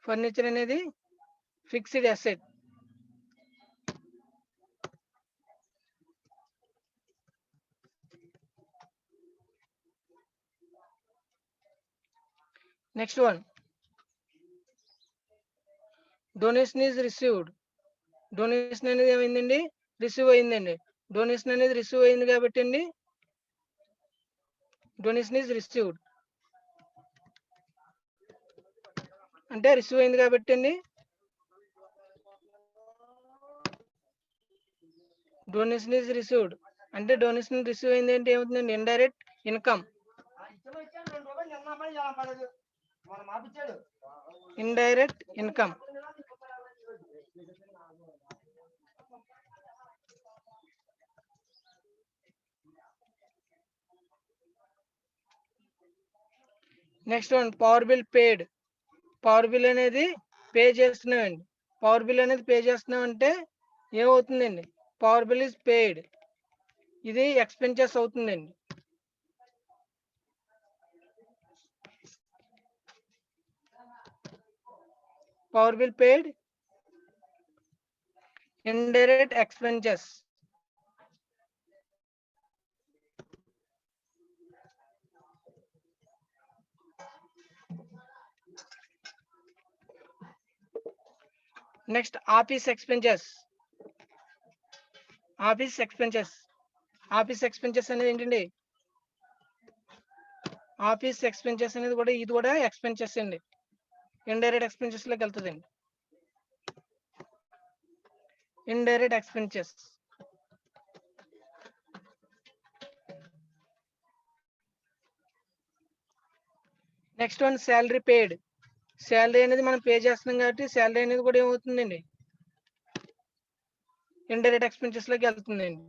ఫర్నిచర్ అనేది fixed asset. Next one donation is received. Donation అనేది ఏమైందండి? రిసీవ్ అయిందండి. డొనేషన్ అనేది రిసీవ్ అయింది కాబట్టి అండి డొనేషన్ ఈజ్ రిసీవ్డ్ అంటే రిసీవ్ అయింది కాబట్టి అండి డొనేషన్ ఈజ్ రిసీవ్డ్ అంటే డొనేషన్ రిసీవ్ అయింది అంటే ఏమవుతుందండి? Indirect income. Indirect income. Next one power bill paid. Power bill అనేది పే చేస్తున్నామండి. పవర్ బిల్ అనేది పే చేస్తున్నామంటే ఏమవుతుందండి? పవర్ బిల్ ఇస్ పేడ్. ఇది ఎక్స్పెన్సెస్ అవుతుందండి. Power bill paid, indirect expenses. Next office expenses. Office expenses. Office expenses అనేది ఏంటండి? ఆఫీస్ ఎక్స్పెన్సెస్ అనేది కూడా ఇది కూడా ఎక్స్పెన్సెస్ అండి. ఇండైరెక్ట్ ఎక్స్పెన్సెస్ లోకి వెళ్తుందండి. Indirect expenses. Next one salary paid. Salary అనేది మనం పే చేస్తున్నాం కాబట్టి శాలరీ అనేది కూడా ఏమవుతుందండి? ఇండైరెక్ట్ ఎక్స్పెన్సెస్ లోకి వెళ్తుందండి.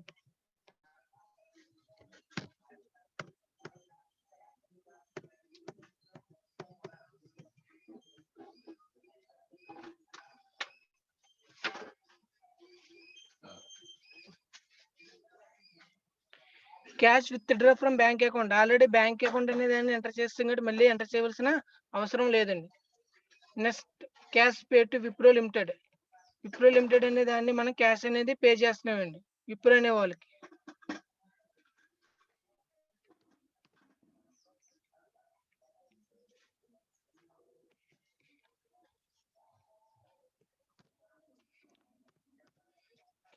Cash withdraw from bank account. Already bank account అనేది ఎంటర్ చేస్తాం కాబట్టి మళ్ళీ ఎంటర్ చేయవలసిన అవసరం లేదండి. Next cash pay to Wipro limited. Wipro limited అనే దాన్ని మనం క్యాష్ అనేది పే చేస్తున్నామండి విప్రో అనే వాళ్ళకి.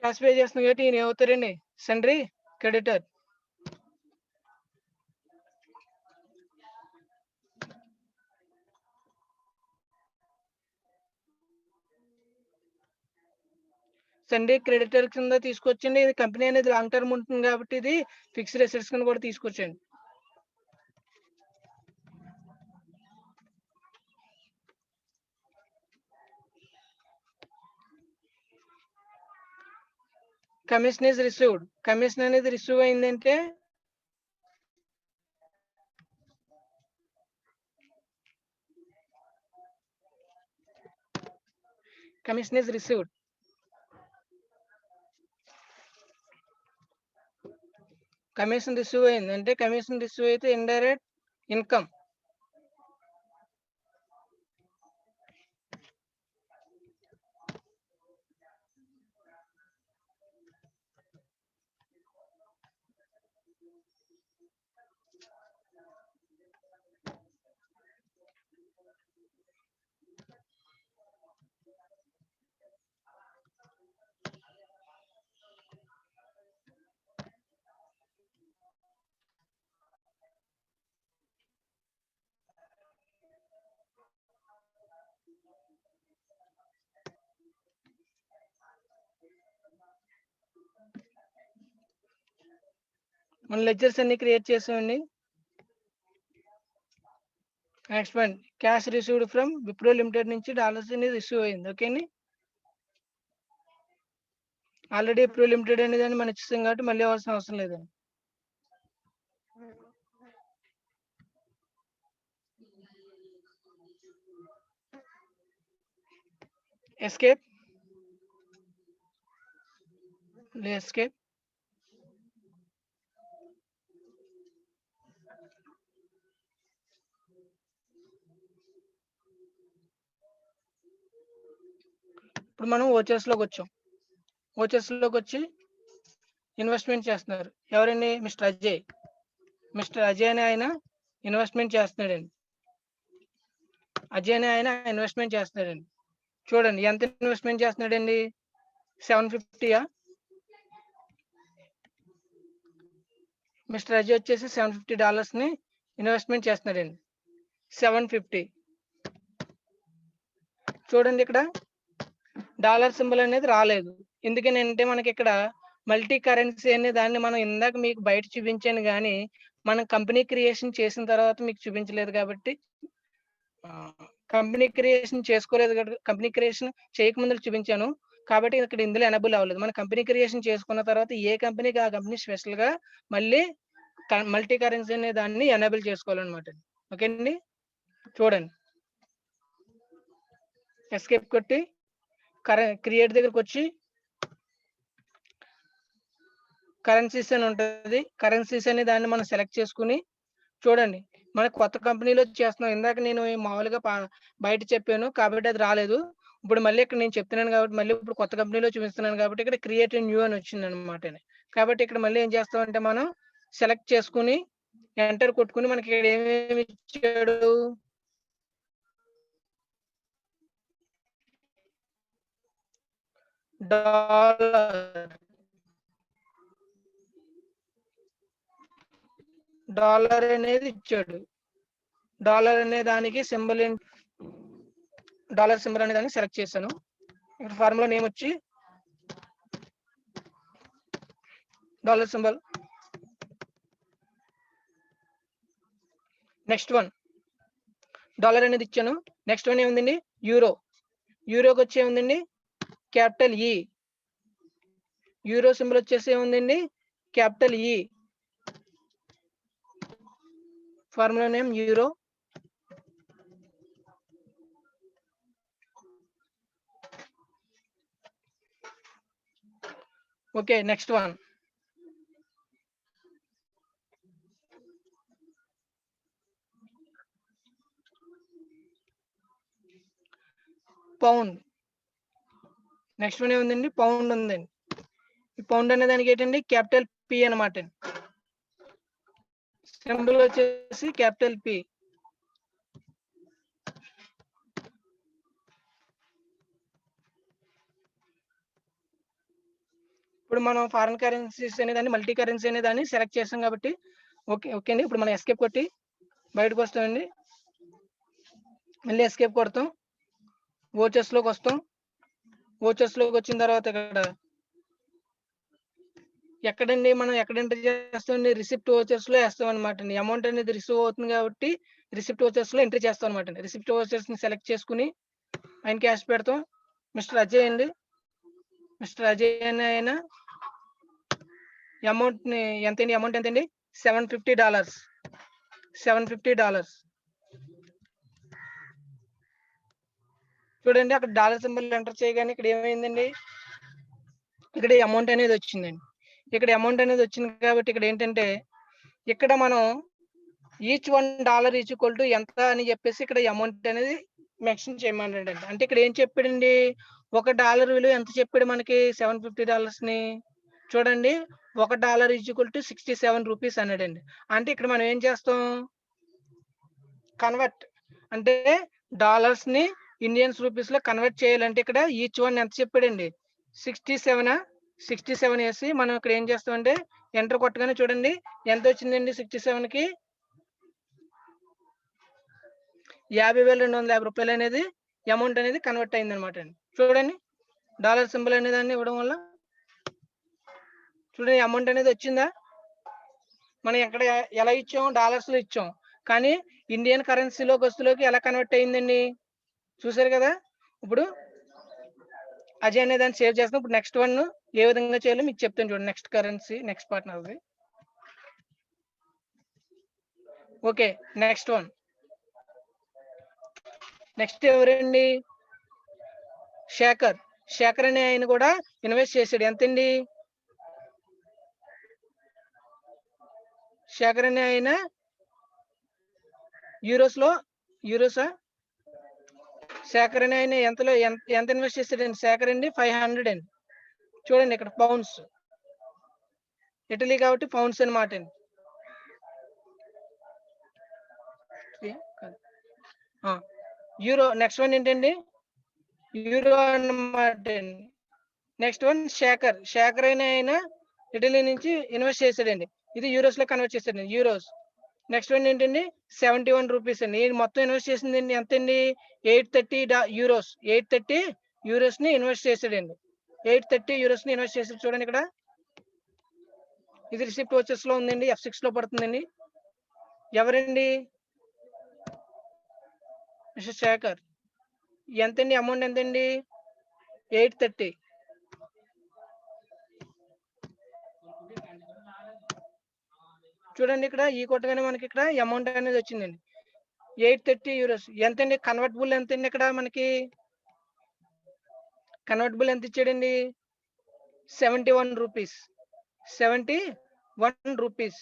క్యాష్ పే చేస్తున్నాం కాబట్టి ఈయన ఏమవుతారండి? Sundry creditor. సండే క్రెడిటర్ కింద తీసుకొచ్చండి. ఇది కంపెనీ అనేది లాంగ్ టర్మ్ ఉంటుంది కాబట్టి ఇది ఫిక్స్డ్ అసెట్స్ కింద కూడా తీసుకొచ్చండి. Commission is received. కమిషన్ అనేది రిసీవ్ అయిందంటే commission is received. Commission receive అయింది అంటే కమిషన్ రిసీవ్ అయితే ఇండైరెక్ట్ ఇన్కమ్. మన లెడ్జర్స్ అన్ని క్రియేట్ చేసామండి. Next one cash received from Wipro limited నుంచి డాలర్స్ అనేది రిసీవ్ అయింది. ఓకేని ఆల్రెడీ విప్రో లిమిటెడ్ అనేది మనం ఇచ్చేస్తాం కాబట్టి మళ్ళీ అవ్వాల్సిన అవసరం లేదండి. ఎస్కేప్. ఎస్కేప్. ఇప్పుడు మనం ఓచర్స్ లోకి వచ్చాం. ఓచర్స్ లోకి వచ్చి ఇన్వెస్ట్మెంట్ చేస్తున్నారు. ఎవరండి? మిస్టర్ అజయ్. మిస్టర్ అజయ్ అనే ఆయన ఇన్వెస్ట్మెంట్ చేస్తున్నాడండి. అజయ్ అనే ఆయన ఇన్వెస్ట్మెంట్ చేస్తున్నాడండి. చూడండి ఎంత ఇన్వెస్ట్మెంట్ చేస్తున్నాడండి? 750. మిస్టర్ అజయ్ వచ్చేసి $750 ని ఇన్వెస్ట్మెంట్ చేస్తున్నాడండి. 750. చూడండి ఇక్కడ డాలర్ సింబల్ అనేది రాలేదు. ఎందుకని అంటే మనకి ఇక్కడ మల్టీ కరెన్సీ అనే దాన్ని మనం ఇందాక మీకు బయట చూపించాను కానీ మనం కంపెనీ క్రియేషన్ చేసిన తర్వాత మీకు చూపించలేదు కాబట్టి కంపెనీ క్రియేషన్ చేసుకోలేదు కాబట్టి కంపెనీ క్రియేషన్ చేయకముందు చూపించాను కాబట్టి ఇక్కడ ఇందులో ఎనబుల్ అవ్వలేదు. మన కంపెనీ క్రియేషన్ చేసుకున్న తర్వాత ఏ కంపెనీకి ఆ కంపెనీ స్పెషల్ గా మళ్ళీ మల్టీ కరెన్సీ అనే దాన్ని ఎనేబుల్ చేసుకోవాలన్నమాట. ఓకే అండి. చూడండి ఎస్కేప్ కొట్టి క్రియేట్ దగ్గరకు వచ్చి కరెన్సీస్ అని ఉంటుంది. కరెన్సీస్ అనే దాన్ని మనం సెలెక్ట్ చేసుకుని చూడండి మన కొత్త కంపెనీలో చేస్తున్నాం. ఇందాక నేను మామూలుగా బయట చెప్పాను కాబట్టి అది రాలేదు. ఇప్పుడు మళ్ళీ ఇక్కడ నేను చెప్తున్నాను కాబట్టి మళ్ళీ ఇప్పుడు కొత్త కంపెనీలో చూపిస్తున్నాను కాబట్టి ఇక్కడ క్రియేట్ న్యూ అని వచ్చింది అనమాట. కాబట్టి ఇక్కడ మళ్ళీ ఏం చేస్తామంటే మనం సెలెక్ట్ చేసుకుని ఎంటర్ కొట్టుకుని మనకి ఇక్కడ ఏమేమి ఇచ్చాడు? డాలర్ డాలర్ అనేది ఇచ్చాడు. డాలర్ అనే దానికి సింబల్ డాలర్ సింబల్ అనే దాన్ని సెలెక్ట్ చేశాను. ఇక్కడ ఫార్ములా నేమ్ వచ్చి dollar symbol. Next one dollar అనేది ఇచ్చాను. నెక్స్ట్ వన్ ఏముందండి, యూరో. యూరోకి వచ్చి ఏముందండి, క్యాపిటల్ ఈ. యూరో సింబల్ వచ్చేసి ఏముందండి, క్యాపిటల్ ఈ. Formula name euro. Okay, next one pound. Next one ఏముందండి, పౌండ్ ఉందండి. ఈ పౌండ్ అనే దానికి ఏంటండి, క్యాపిటల్ పి అనమాట. సింబల్ వచ్చేసి క్యాపిటల్ పి. ఇప్పుడు మనం ఫారెన్ కరెన్సీస్ అనే దాన్ని మల్టీ కరెన్సీ అనే దాన్ని సెలెక్ట్ చేస్తాం కాబట్టి ఓకే అండి. ఇప్పుడు మనం ఎస్కేప్ కొట్టి బయటకు వస్తామండి. మళ్ళీ ఎస్కేప్ కొడతాం, వోచర్స్ లోకి వస్తాం. వోచర్స్ లోకి వచ్చిన తర్వాత ఇక్కడ ఎక్కడండి మనం ఎక్కడ ఎంటర్ చేస్తామండి, రిసిప్ట్ వోచర్స్ లో వేస్తాం అనమాట అండి. అమౌంట్ అనేది రిసీవ్ అవుతుంది కాబట్టి రిసిప్ట్ వోచర్స్ లో ఎంట్రీ చేస్తాం అనమాట అండి. రిసిప్ట్ వోచర్స్ ని సెలెక్ట్ చేసుకుని ఆయన క్యాష్ పెడతాం. మిస్టర్ అజయ్ అండి, మిస్టర్ అజయ్ అనే ఆయన అమౌంట్ ని ఎంతండి, అమౌంట్ ఎంతండి, $750. $750. చూడండి అక్కడ డాలర్ సింబల్ ఎంటర్ చేయగానే ఇక్కడ ఏమైందండి, ఇక్కడ అమౌంట్ అనేది వచ్చిందండి. ఇక్కడ అమౌంట్ అనేది వచ్చింది కాబట్టి ఇక్కడ ఏంటంటే ఇక్కడ మనం ఈచ్ $1 ఈజ్ ఈక్వల్ టు ఎంత అని చెప్పేసి ఇక్కడ అమౌంట్ అనేది మెన్షన్ చేయమన్నాడండి. అంటే ఇక్కడ ఏం చెప్పాడండి, $1 విలువ ఎంత చెప్పాడు మనకి, $750 ని. చూడండి $1 ఈజ్ ఈక్వల్ టు 67 రూపీస్ అన్నాడండి. అంటే ఇక్కడ మనం ఏం చేస్తాం, కన్వర్ట్ అంటే డాలర్స్ ని ఇండియన్స్ రూపీస్ లో కన్వర్ట్ చేయాలంటే ఇక్కడ ఈచ్ వన్ ఎంత చెప్పాడండి, 67 వేసి మనం ఇక్కడ ఏం చేస్తామంటే ఎంటర్ కొట్టగానే చూడండి ఎంత వచ్చిందండి, 67 కి 50,250 రూపాయలు అనేది అమౌంట్ అనేది కన్వర్ట్ అయింది అనమాట అండి. చూడండి డాలర్ సింబల్ అనే దాన్ని ఇవ్వడం వల్ల చూడండి అమౌంట్ అనేది వచ్చిందా. మనం ఎక్కడ ఎలా ఇచ్చాం, డాలర్స్ లో ఇచ్చాం, కానీ ఇండియన్ కరెన్సీలో వస్తువులోకి ఎలా కన్వర్ట్ అయిందండి, చూసారు కదా. ఇప్పుడు అజయ్ అనే దాన్ని సేవ్ చేస్తాం. ఇప్పుడు నెక్స్ట్ వన్ ఏ విధంగా చేయాలో మీకు చెప్తాను చూడండి. Next currency, next partner. Okay, next one. Next ఎవరండి, శేఖర్. శేఖర్ అనే ఆయన కూడా ఇన్వెస్ట్ చేశాడు. ఎంతండి, శేఖర్ అనే ఆయన యూరోసా శేఖర్ అనే ఆయన ఎంతలో ఎంత ఇన్వెస్ట్ చేశాడండి, శేఖర్ అండి 500 అండి. చూడండి ఇక్కడ పౌండ్స్, ఇటలీ కాబట్టి పౌండ్స్ అనమాట అండి. యూరో. నెక్స్ట్ వన్ ఏంటండి, యూరో అన్నమాట అండి. నెక్స్ట్ వన్ శేఖర్ అయిన ఆయన ఇటలీ నుంచి ఇన్వెస్ట్ చేశాడండి. ఇది యూరోస్ లో కన్వర్ట్ చేశాడండి, యూరోస్. నెక్స్ట్ వన్ ఏంటండి, 71 రూపీస్ అండి. మొత్తం ఇన్వెస్ట్ చేసిందండి ఎంత అండి, 830 యూరోస్. 830 యూరోస్ ని ఇన్వెస్ట్ చేశాడండి. 830 యూరోస్ ని ఇన్వెస్ట్ చేశాడు. చూడండి ఇక్కడ ఇది రిసిప్ట్ వచ్చెస్ లో ఉందండి, F6 లో పడుతుందండి. ఎవరండి, మిస్టర్ శేఖర్. ఎంతండి అమౌంట్, ఎంతండి, 830. చూడండి ఇక్కడ ఈ కొట్టగానే మనకి ఇక్కడ అమౌంట్ అనేది వచ్చిందండి, 830 యూరోస్. ఎంతండి కన్వర్టబుల్, ఎంతండి ఇక్కడ మనకి కన్వర్టబుల్ ఎంత ఇచ్చాడండి, 71 రూపీస్. 71 రూపీస్.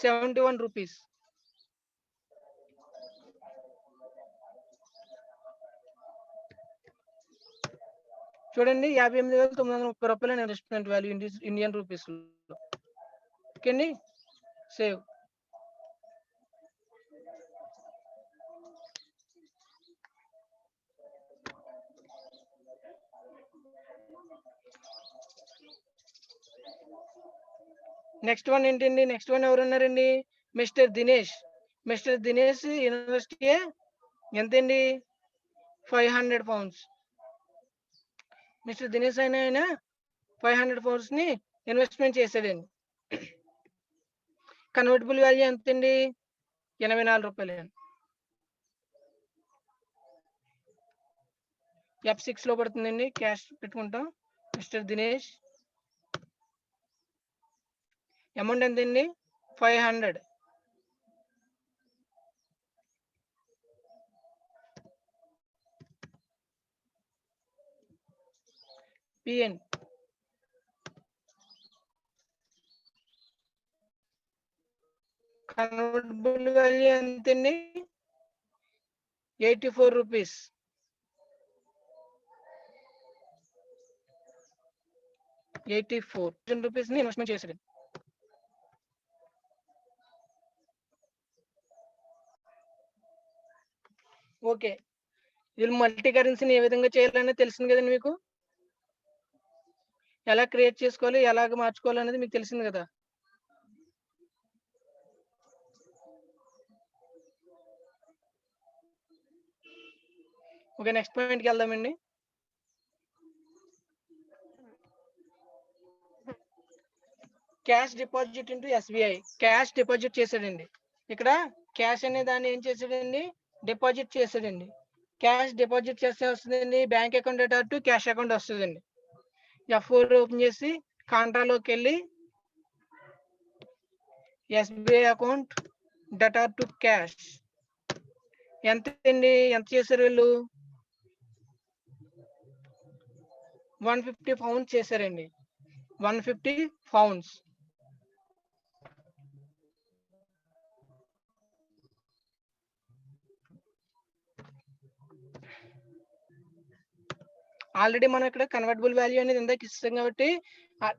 71 రూపీస్. చూడండి 58,930 రూపాయలు ఇన్వెస్ట్మెంట్ వాల్యూ ఇండియన్ రూపీస్ లో. ఓకే అండి, సేవ్. నెక్స్ట్ వన్ ఏంటండి? నెక్స్ట్ వన్ ఎవరున్నారండి? Mister Dinesh. Mister Dinesh university ఎంతండి? 500 పౌండ్స్. మిస్టర్ దినేష్ ఆయన 500 పౌండ్స్ ని ఇన్వెస్ట్మెంట్ చేశాడండి. కన్వర్టబుల్ వాల్యూ ఎంతండి? 84 రూపాయలండి. F6 లో పడుతుందండి. క్యాష్ పెట్టుకుంటాం. మిస్టర్ దినేష్ అమౌంట్ ఎంతండి? 500. పిఎన్ కన్వర్టబుల్ వాల్యూ ఎంతండి? 84 రూపీస్. 84 రూపీస్ ని ఇన్వెస్ట్మెంట్ చేశాడు. ఓకే, వీళ్ళు మల్టీ కరెన్సీని ఏ విధంగా చేయాలనేది తెలిసింది కదండి మీకు. ఎలా క్రియేట్ చేసుకోవాలి, ఎలాగ మార్చుకోవాలి అనేది మీకు తెలిసింది కదా. ఓకే, నెక్స్ట్ పాయింట్కి వెళ్దామండి. Cash deposit into SBI. Cash deposit చేశాడండి. ఇక్కడ క్యాష్ అనే దాన్ని ఏం చేశాడండి? డిపాజిట్ చేశాడండి. క్యాష్ డిపాజిట్ చేస్తే వస్తుందండి bank account data to cash account వస్తుందండి. F4 ఓపెన్ చేసి కాంట్రాలోకి వెళ్ళి SBI account data to cash ఎంత అండి? ఎంత చేశారు వీళ్ళు? 150 పౌండ్స్ చేశారండి. 150 పౌండ్స్. ఆల్రెడీ మనం ఇక్కడ కన్వర్టబుల్ వాల్యూ అనేది ఇందాక ఇస్తాం కాబట్టి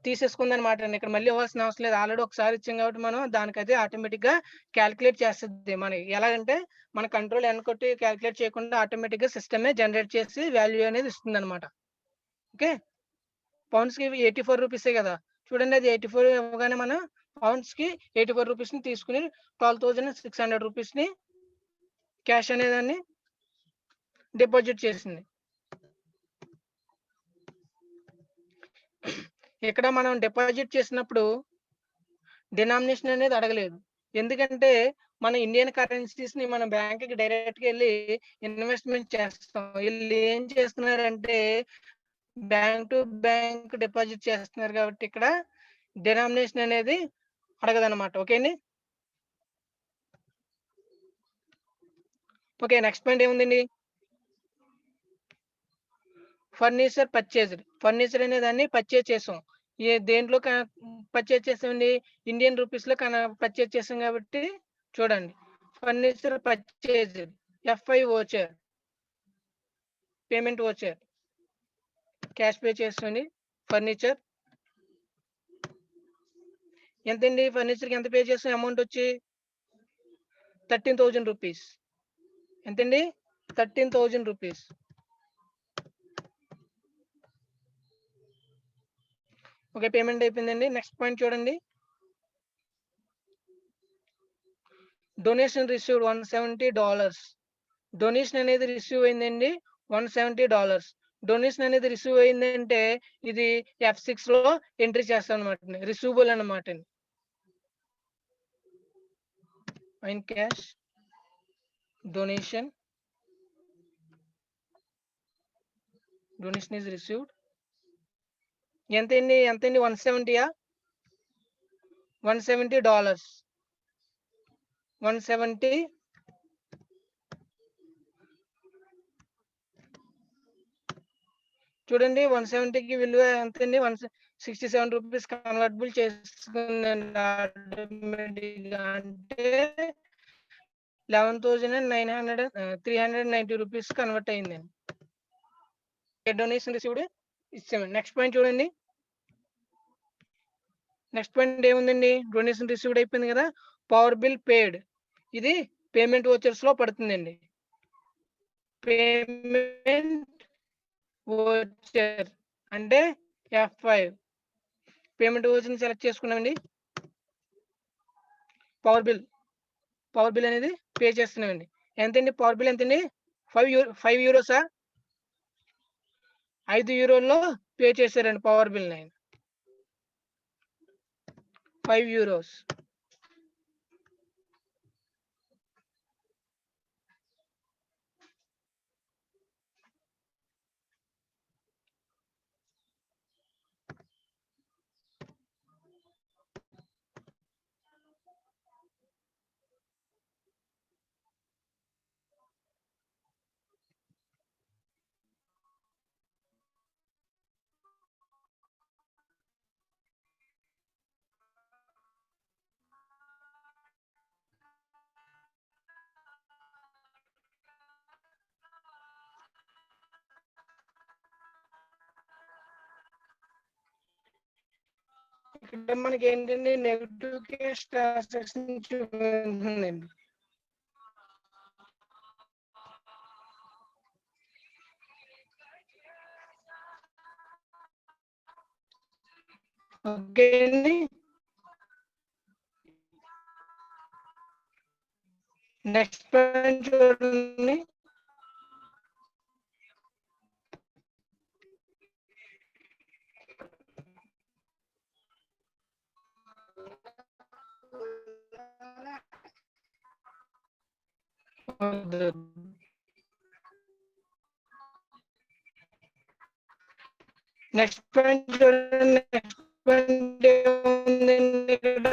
తీసేసుకుంది అనమాట అండి. ఇక్కడ మళ్ళీ ఇవ్వాల్సిన అవసరం లేదు. ఆల్రెడీ ఒకసారి ఇచ్చాం కాబట్టి మనం దానికైతే ఆటోమేటిక్ గా క్యాలిక్యులేట్ చేస్తుంది. మనకి ఎలాగంటే మన కంట్రోల్ ఎన్ కొట్టి క్యాలిక్యులేట్ చేయకుండా ఆటోమేటిక్ గా సిస్టమే జనరేట్ చేసి వాల్యూ అనేది ఇస్తుంది అనమాట. ఓకే, పౌండ్స్ కి 84 రూపీసే కదా. చూడండి, అది 84 ఇవ్వగానే మనం పౌండ్స్ కి 84 రూపీస్ ని తీసుకుని 12,600 రూపీస్ ని క్యాష్ అనేదాన్ని డిపాజిట్ చేసింది. ఇక్కడ మనం డిపాజిట్ చేసినప్పుడు డినామినేషన్ అనేది అడగలేదు. ఎందుకంటే మన ఇండియన్ కరెన్సీస్ ని మన బ్యాంక్ కి డైరెక్ట్ గా వెళ్ళి ఇన్వెస్ట్మెంట్ చేస్తాం. వీళ్ళు ఏం చేస్తున్నారంటే బ్యాంక్ టు బ్యాంక్ డిపాజిట్ చేస్తున్నారు కాబట్టి ఇక్కడ డినామినేషన్ అనేది అడగదన్నమాట. ఓకే అండి. ఓకే, నెక్స్ట్ పాయింట్ ఏముందండి? Furniture purchased. ఫర్నిచర్ అనే దాన్ని పర్చేజ్ చేసాం. దేంట్లో పర్చేజ్ చేసామండి? ఇండియన్ రూపీస్ లో పర్చేజ్ చేసాం కాబట్టి చూడండి, furniture purchased F5 voucher, payment voucher, cash pay చేస్తుంది. ఫర్నిచర్ ఎంతండి? ఫర్నిచర్ కి ఎంత పే చేసాం? అమౌంట్ వచ్చి 13,000 రూపీస్. ఎంతండి? 13,000 రూపీస్. ఓకే, పేమెంట్ అయిపోయిందండి. నెక్స్ట్ పాయింట్ చూడండి. Donation received $170. డొనేషన్ అనేది రిసీవ్ అయిందండి $170. డొనేషన్ అనేది రిసీవ్ అయిందంటే ఇది F6 లో ఎంట్రీ చేస్తాం అనమాట. రిసీవబుల్ అన్నమాట. In cash donation is received. ఎంతండి? 170. $170. 170 చూడండి, 170కి విలువ ఎంతండి? 167 రూపీస్ కన్వర్టబుల్ చేసుకుందండి ఆటోమేటిక్ గా. అంటే 11,390 రూపీస్ కన్వర్ట్ అయిందండి. డొనేషన్ రిసీవ్డ్ ఇచ్చామండి. నెక్స్ట్ పాయింట్ చూడండి. నెక్స్ట్ పాయింట్ ఏముందండి? డొనేషన్ రిసీవ్డ్ అయిపోయింది కదా. Power bill paid. ఇది పేమెంట్ వోచర్స్ లో పడుతుందండి. పేమెంట్ వోచర్ అంటే F5. పేమెంట్ వోచర్ సెలెక్ట్ చేసుకున్నామండి. పవర్ బిల్ అనేది పే చేస్తున్నామండి. ఎంతండి పవర్ బిల్ ఎంతండి? 5 యూరోసా? 5 యూరోల్లో పే చేశారండి పవర్ బిల్ ఆయన. 5 యూరోస్. ఇక్కడ మనకేంటండి నెగెటివ్ క్యాష్ ట్రాన్సాక్షన్ చూపిస్తుందండి. ఓకే అండి. నెక్స్ట్ పాయింట్ చూడండి. నెక్స్ట్ పాయింట్ చూడండి. నెక్స్ట్ పాయింట్ ఏముందండి ఇక్కడ?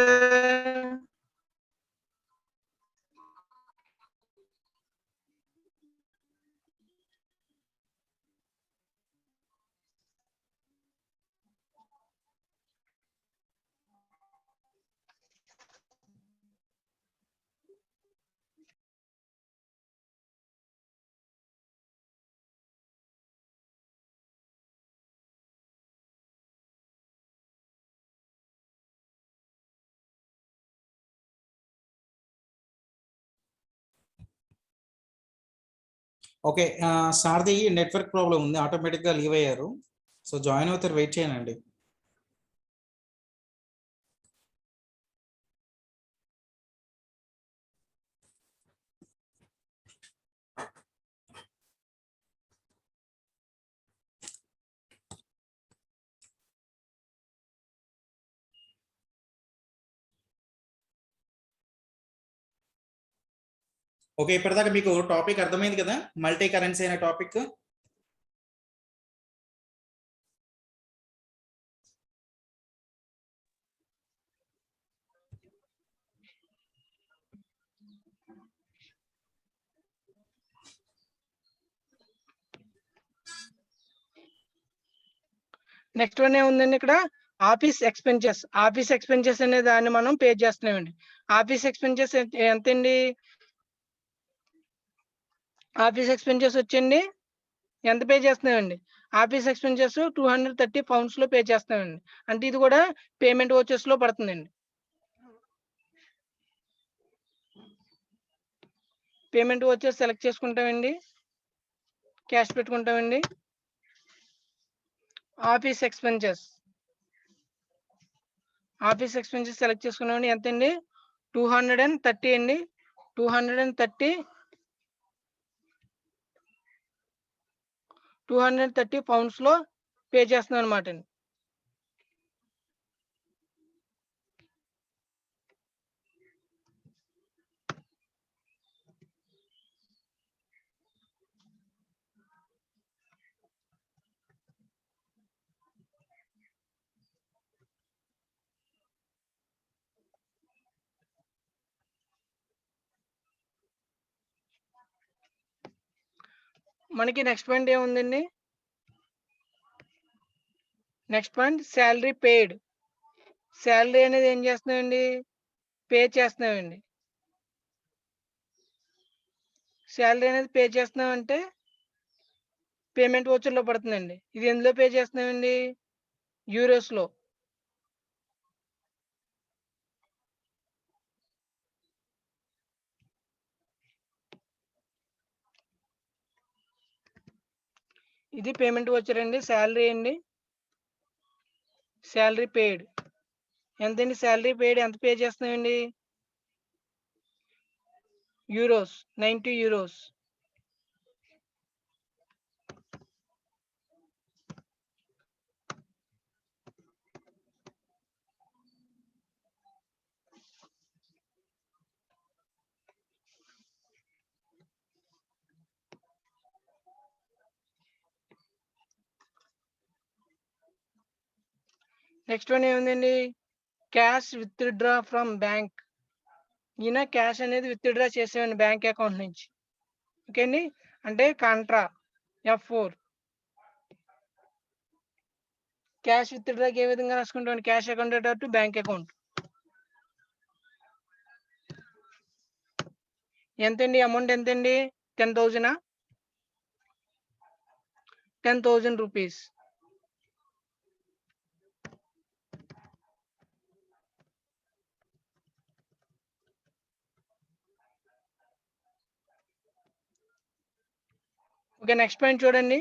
ఓకే. సార్ది నెట్వర్క్ ప్రాబ్లం ఉంది, ఆటోమేటిక్గా లీవ్ అయ్యారు. సో జాయిన్ అవుతారు, వెయిట్ చేయనండి. ఓకే, ఇప్పటిదాకా మీకు టాపిక్ అర్థమైంది కదా, మల్టీ కరెన్సీ అనే టాపిక్. నెక్స్ట్ వన్ ఏముందండి ఇక్కడ? ఆఫీస్ ఎక్స్పెన్సెస్ అనే దాన్ని మనం పే చేస్తున్నామండి. ఆఫీస్ ఎక్స్పెన్సెస్ ఎంతండి? ఆఫీస్ ఎక్స్పెన్సెస్ వచ్చండి ఎంత పే చేస్తున్నామండి? ఆఫీస్ ఎక్స్పెన్సెస్ 230 పౌండ్స్ లో పే చేస్తున్నామండి. అంటే ఇది కూడా పేమెంట్ వోచర్స్ లో పడుతుందండి. పేమెంట్ వోచర్స్ సెలెక్ట్ చేసుకుంటామండి, క్యాష్ పెట్టుకుంటామండి. ఆఫీస్ ఎక్స్పెన్సెస్ సెలెక్ట్ చేసుకున్నామండి. ఎంతండి? 230 అండి. 230 పౌండ్స్ లో పే చేస్తున్నాం అనమాట అండి. మనకి నెక్స్ట్ పాయింట్ ఏముందండి? Next point salary paid. Salary అనేది ఏం చేస్తున్నామండి? పే చేస్తున్నామండి. శాలరీ అనేది పే చేస్తున్నామంటే పేమెంట్ వోచర్ లో పడుతుందండి. ఇది ఎందులో పే చేస్తున్నామండి? యూరోస్ లో. ఇది పేమెంట్ వోచర్ అండి. శాలరీ అండి, శాలరీ పెయిడ్ ఎంతండి? శాలరీ పెయిడ్ ఎంత పే చేస్తున్నామండి? euros, 90 euros. నెక్స్ట్ వన్ ఏముందండి, క్యాష్ విత్డ్రా ఫ్రమ్ బ్యాంక్. ఈయన క్యాష్ అనేది విత్డ్రా చేసేవాడిని బ్యాంక్ అకౌంట్ నుంచి. ఓకే అండి, అంటే కాంట్రా F4. క్యాష్ విత్డ్రాకి ఏ విధంగా రాసుకుంటాం, cash account to bank account. ఎంతండి అమౌంట్, ఎంతండి 10,000, 10,000 రూపీస్. ఓకే, నెక్స్ట్ పాయింట్ చూడండి,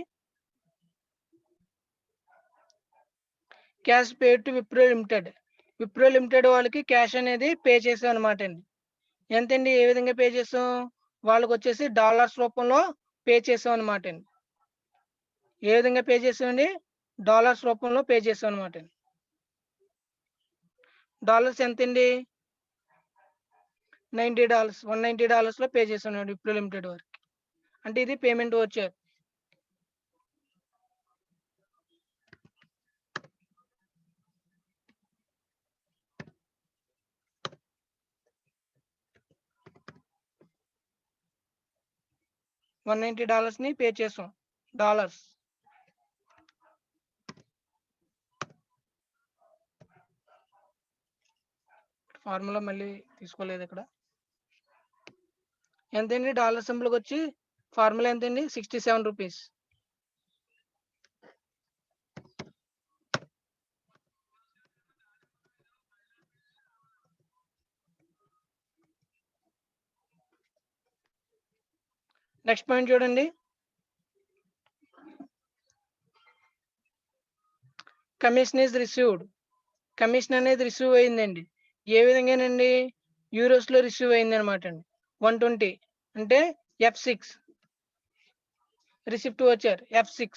cash paid to Wipro limited. Wipro limited వాళ్ళకి క్యాష్ అనేది పే చేసాం అనమాట అండి. ఎంతండి, ఏ విధంగా పే చేసాం, వాళ్ళకి వచ్చేసి డాలర్స్ రూపంలో పే చేసాం అనమాట అండి. ఏ విధంగా పే చేసామండి, డాలర్స్ రూపంలో పే చేసాం అనమాట అండి. డాలర్స్ ఎంతండి, $90, $190 పే చేసాం విప్రో లిమిటెడ్ వారికి. అంటే ఇది పేమెంట్ వచ్చారు. $190 ని పే చేసాం, డాలర్స్. ఫార్ములా మళ్ళీ తీసుకోలేదు ఇక్కడ. ఎంతండి, డాలర్ సింబల్కి వచ్చి ఫార్ములా ఎంతండి, 67 రూపీస్. నెక్స్ట్ పాయింట్ చూడండి, కమిషన్ ఈజ్ రిసీవ్డ్. కమిషన్ అనేది రిసీవ్ అయిందండి. ఏ విధంగానండి, యూరోస్ లో రిసీవ్ అయింది అనమాట అండి. 120 అంటే F6. రిసిప్ట్ వచ్చారు F6.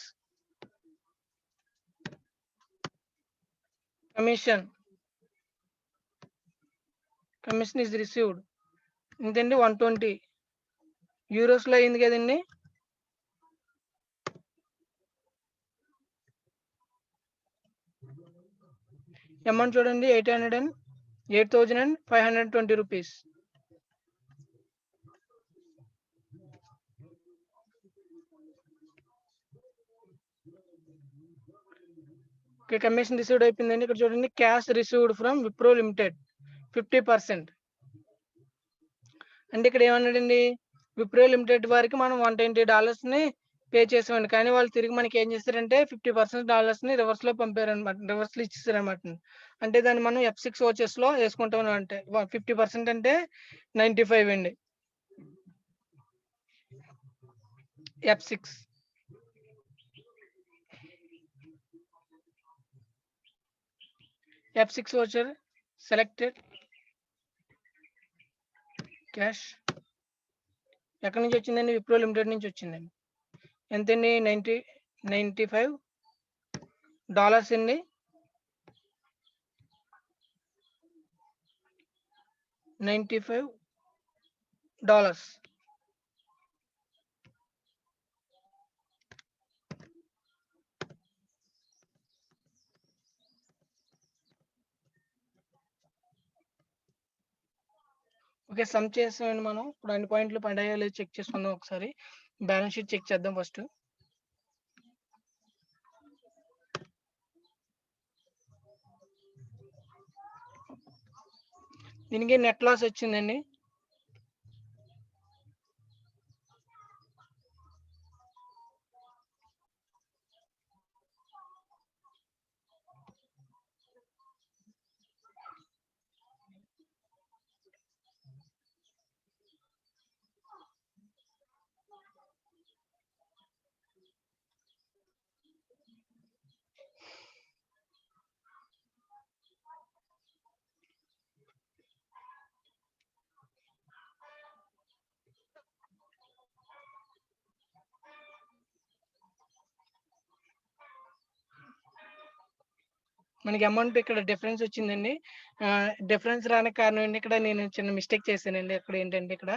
కమిషన్ ఈజ్ రిసీవ్డ్ ఎంతండి, 120 యూరోస్ లో అయింది కదండి. అమౌంట్ చూడండి, 8,520 రూపీస్. ఓకే, కమిషన్ రిసీవ్డ్ అయిపోయిందండి. ఇక్కడ చూడండి, cash received from Wipro limited 50%. అంటే ఇక్కడ ఏమన్నాడండి, విప్రో లిమిటెడ్ వారికి మనం $120 ని పే చేసామండి. కానీ వాళ్ళు తిరిగి మనకి ఏం చేస్తారంటే $50 ని రివర్స్ లో పంపారనమాట, రివర్స్ లో ఇచ్చేసారనమాట. అంటే దాన్ని మనం F6 వచ్చెస్ లో వేసుకుంటాం. అంటే 50% అంటే 95 అండి. F6. F6 వచ్చారు సెలెక్టెడ్ క్యాష్. ఎక్కడి నుంచి వచ్చిందండి, విప్రో లిమిటెడ్ నుంచి వచ్చిందండి. ఎంతండి, $95 అండి. $95. ఓకే, సమ్ చేసామండి మనం. ఇప్పుడు అన్ని పాయింట్లు పడాయో లేదో చెక్ చేసుకుందాం ఒకసారి. బ్యాలెన్స్ షీట్ చెక్ చేద్దాం ఫస్ట్. దీనికి నెట్ లాస్ వచ్చిందండి. మనకి అమౌంట్ ఇక్కడ డిఫరెన్స్ వచ్చిందండి. డిఫరెన్స్ రానికి కారణం ఏంటి, ఇక్కడ నేను చిన్న మిస్టేక్ చేశానండి. అక్కడ ఏంటంటే ఇక్కడ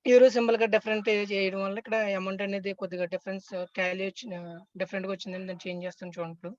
యూరో సింబల్‌గా డిఫరెంట్ చేయడం వల్ల ఇక్కడ అమౌంట్ అనేది కొద్దిగా డిఫరెన్స్ టాలీ డిఫరెంట్‌గా వచ్చిందండి. దాన్ని చేంజ్ చేస్తాను చూడండి ఇప్పుడు.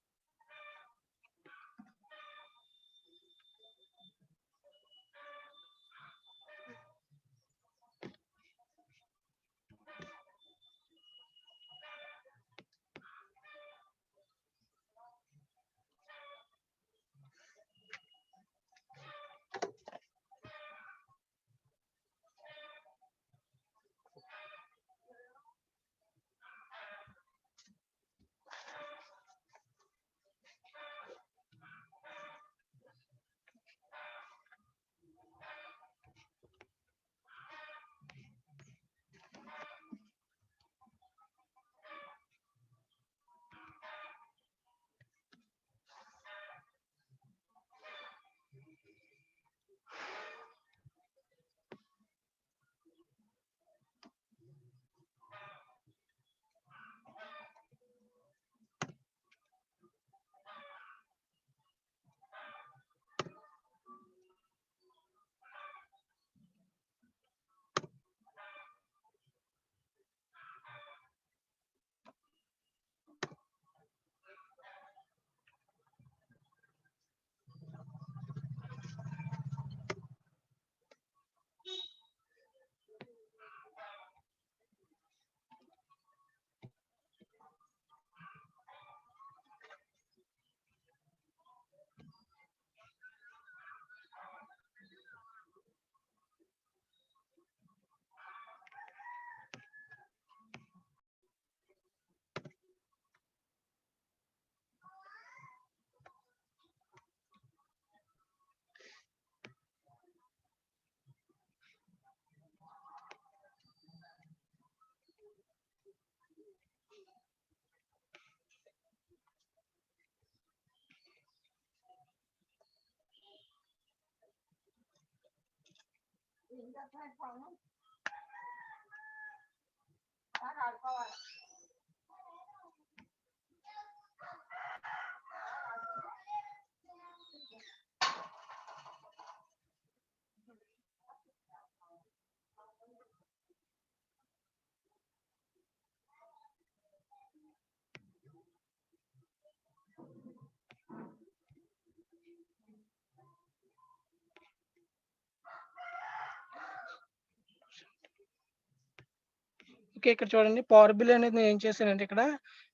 ఓకే. ఇక్కడ చూడండి పవర్ బిల్ అనేది నేను ఏం చేశానంటే ఇక్కడ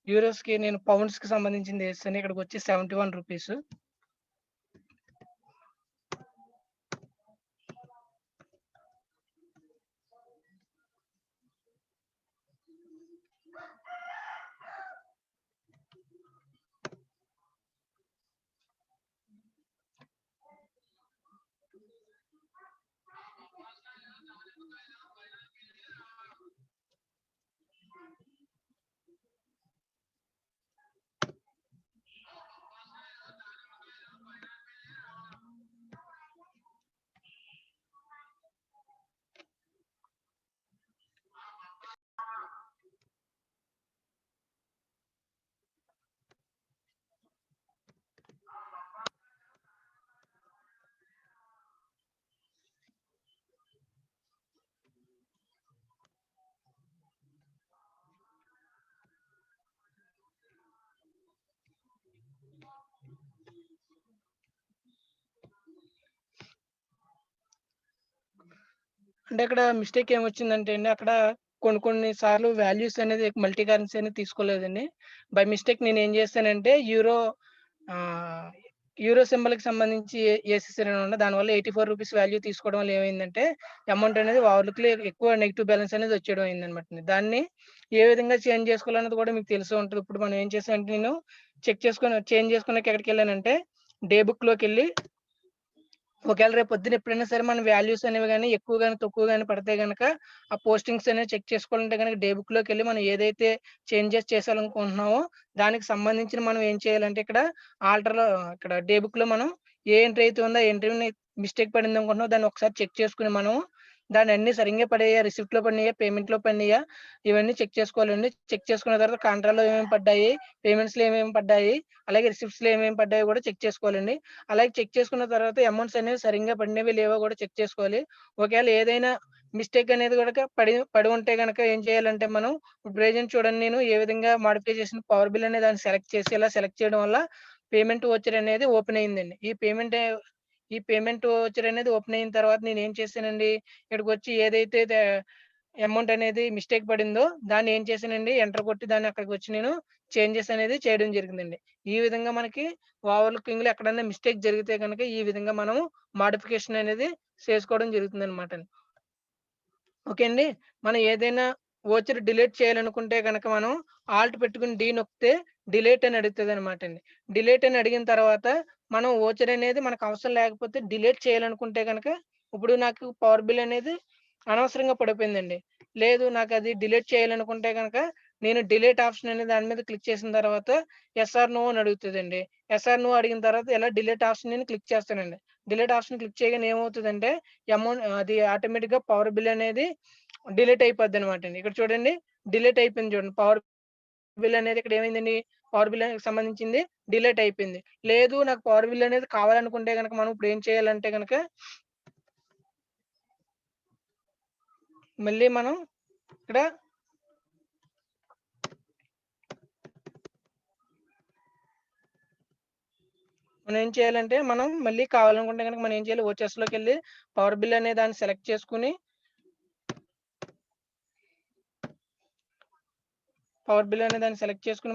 యూరోస్‌కి నేను పౌండ్స్‌కి సంబంధించింది యేసాను. ఇక్కడికొచ్చి రూ. 71. అంటే అక్కడ మిస్టేక్ ఏమొచ్చిందంటే అండి, అక్కడ కొన్ని సార్లు వాల్యూస్ అనేది మల్టీ కరెన్సీ అనేది తీసుకోలేదండి. బై మిస్టేక్ నేనేం చేశానంటే ఆహ్, యూరో సింబల్‌కి సంబంధించి ఏసేసాననమాట. దానివల్ల రూ. 84 వాల్యూ తీసుకోవడం వల్ల ఏమైందంటే, అమౌంట్ అనేది వాళ్ళకి ఎక్కువ నెగెటివ్ బ్యాలెన్స్ అనేది వచ్చేయడం అయిందనమాట. దాన్ని ఏ విధంగా చేంజ్ చేసుకోవాలన్నది కూడా మీకు తెలిసే ఉంటది. ఇప్పుడు మనం ఏం చేసామంటే నేను చేంజ్ చేసుకోవడానికి ఎక్కడికెళ్ళానంటే, డే బుక్‌లోకెళ్ళి ఒకవేళ రేపు పొద్దున ఎప్పుడైనా సరే మన వాల్యూస్ అనేవి గాని ఎక్కువ గాని, తక్కువ గాని పడితే గనక ఆ పోస్టింగ్స్ అనేవి చెక్ చేసుకోవాలంటే గనక డే బుక్‌లోకెళ్ళి మనం ఏదైతే చేంజెస్ చేసేయాలనుకుంటున్నామో దానికి సంబంధించిన మనం ఏం చేయాలంటే ఇక్కడ డే బుక్‌లో మనం ఏ ఎంట్రీ అయితే ఉందో ఆ ఎంట్రీని మిస్టేక్ పడిందనుకుంటున్నామో దాన్ని ఒకసారి చెక్ చేసుకొని మనం దాన్ని అన్ని సరిగ్గా పడ్డాయా, రిసిప్ట్‌లో పడినాయా, పేమెంట్‌లో పడినాయా, ఇవన్నీ చెక్ చేసుకోవాలండి. చెక్ చేసుకున్న తర్వాత కాంట్రాలో ఏమేమి పడ్డాయి, పేమెంట్స్‌లో ఏమేమి పడ్డాయి, అలాగే రిసిప్ట్స్‌లో ఏమేమి పడ్డాయో కూడా చెక్ చేసుకోవాలండి. అలాగే చెక్ చేసుకున్న తర్వాత అమౌంట్స్ అనేవి సరిగ్గా పడినవో లేవో కూడా చెక్ చేసుకోవాలి. ఒకవేళ ఏదైనా మిస్టేక్ అనేది గనక పడి పడి ఉంటే గనక ఏం చేయాలంటే మనం ఇప్పుడు ప్రెజెంట్ చూడండి, నేను ఏ విధంగా మోడిఫై చేసిన పవర్ బిల్ అనే దాన్ని సెలెక్ట్ చేసి ఇలా సెలెక్ట్ చేయడం వల్ల పేమెంట్ వోచర్ అనేది ఓపెన్ అయిందండి. ఈ పేమెంట్ వోచర్ అనేది ఓపెన్ అయిన తర్వాత నేనేం చేశానండి, ఇక్కడికొచ్చి ఏదైతే అమౌంట్ అనేది మిస్టేక్ పడిందో దాన్ని ఏం చేశానండి, ఎంటర్ కొట్టి దాన్ని అక్కడికొచ్చి నేను చేంజెస్ అనేది చేయడం జరిగిందండి. ఈ విధంగా మనకి ఓవర్ లుకింగ్‌లో ఎక్కడన్నా మిస్టేక్ జరిగితే గనక ఈ విధంగా మనం మోడిఫికేషన్ అనేది చేసుకోవడం జరుగుతుందనమాట. ఓకే అండి. మనం ఏదైనా వోచర్ డిలీట్ చేయాలనుకుంటే గనక మనం ఆల్ట్ పెట్టుకొని డి నొక్కితే డిలీట్ అని అడుగుతదనమాట అండి. డిలీట్ అని అడిగిన తర్వాత మనం వోచర్ అనేది మనకు అవసరం లేకపోతే డిలీట్ చేయాలనుకుంటే గనక ఇప్పుడు నాకు పవర్ బిల్ అనేది అనవసరంగా పడిపోయిందండి. లేదు నాకది డిలీట్ చేయాలనుకుంటే గనక నేను డిలీట్ ఆప్షన్ అనే దాని మీద క్లిక్ చేసిన తర్వాత యెస్ ఆర్ నో అని అడుగుతదండి. యెస్ ఆర్ నో అడిగిన తర్వాత ఇలా డిలీట్ ఆప్షన్ నేను క్లిక్ చేస్తానండి. డిలీట్ ఆప్షన్ క్లిక్ చేయగానే ఏమవుతదంటే అది ఆటోమేటిక్‌గా పవర్ బిల్ అనేది డిలీట్ అయిపోద్దనమాటండి. ఇక్కడ చూడండి డిలీట్ అయిపోయింది చూడండి. పవర్ బిల్ అనేది ఇక్కడ ఏమైందండి, పవర్ బిల్ అనేది సంబంధించింది డిలీట్ అయిపోయింది. లేదు నాకు పవర్ బిల్ అనేది కావాలనుకుంటే గనక మనం ఇప్పుడు ఏం చేయాలంటే గనక మళ్ళీ మనం ఇక్కడ మనం ఏం చేయాలంటే మనం మళ్ళీ కావాలనుకుంటే గనక మనం ఏం చేయాలి, వోచర్స్‌లోకెళ్ళి పవర్ బిల్ అనే దాన్ని సెలెక్ట్ చేసుకొని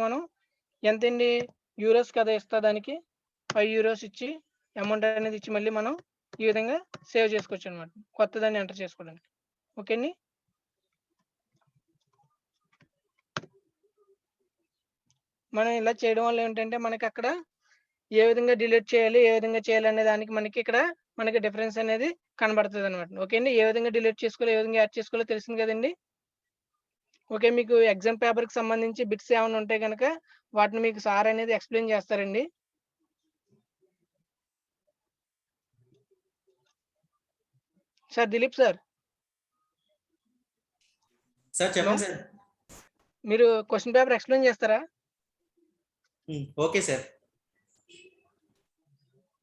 మనం ఎంతండి యూరోస్ కదా ఇస్తా దానికి 5 యూరోస్ ఇచ్చి అమౌంట్ అనేది ఇచ్చి మళ్ళీ మనం ఈ విధంగా సేవ్ చేసుకోవచ్చనమాట. కొత్తదాన్ని ఎంటర్ చేసుకోవడానికి. ఓకే అండి. మనం ఇలా చేయడం వల్ల ఏంటంటే మనకక్కడ ఏ విధంగా డిలీట్ చేయాలి, ఏ విధంగా చేయాలనే దానికి మనకి డిఫరెన్స్ అనేది కనబడతదనమాట. ఓకే అండి. ఏ విధంగా డిలీట్ చేసుకోవాలో, ఏ విధంగా యాడ్ చేసుకోవాలో తెలిసింది కదండీ! ఓకే. మీకు ఎగ్జామ్ పేపర్‌కి సంబంధించి బిట్స్ ఏమన్నా ఉంటే గనక వాటిని మీకు సార్ అనేది ఎక్స్‌ప్లెయిన్ చేస్తారండి. Sir Dilip sir. Sir hello! చెప్పండి సార్. మీరు క్వెషన్ పేపర్ ఎక్స్‌ప్లెయిన్ చేస్తారా? Okay sir.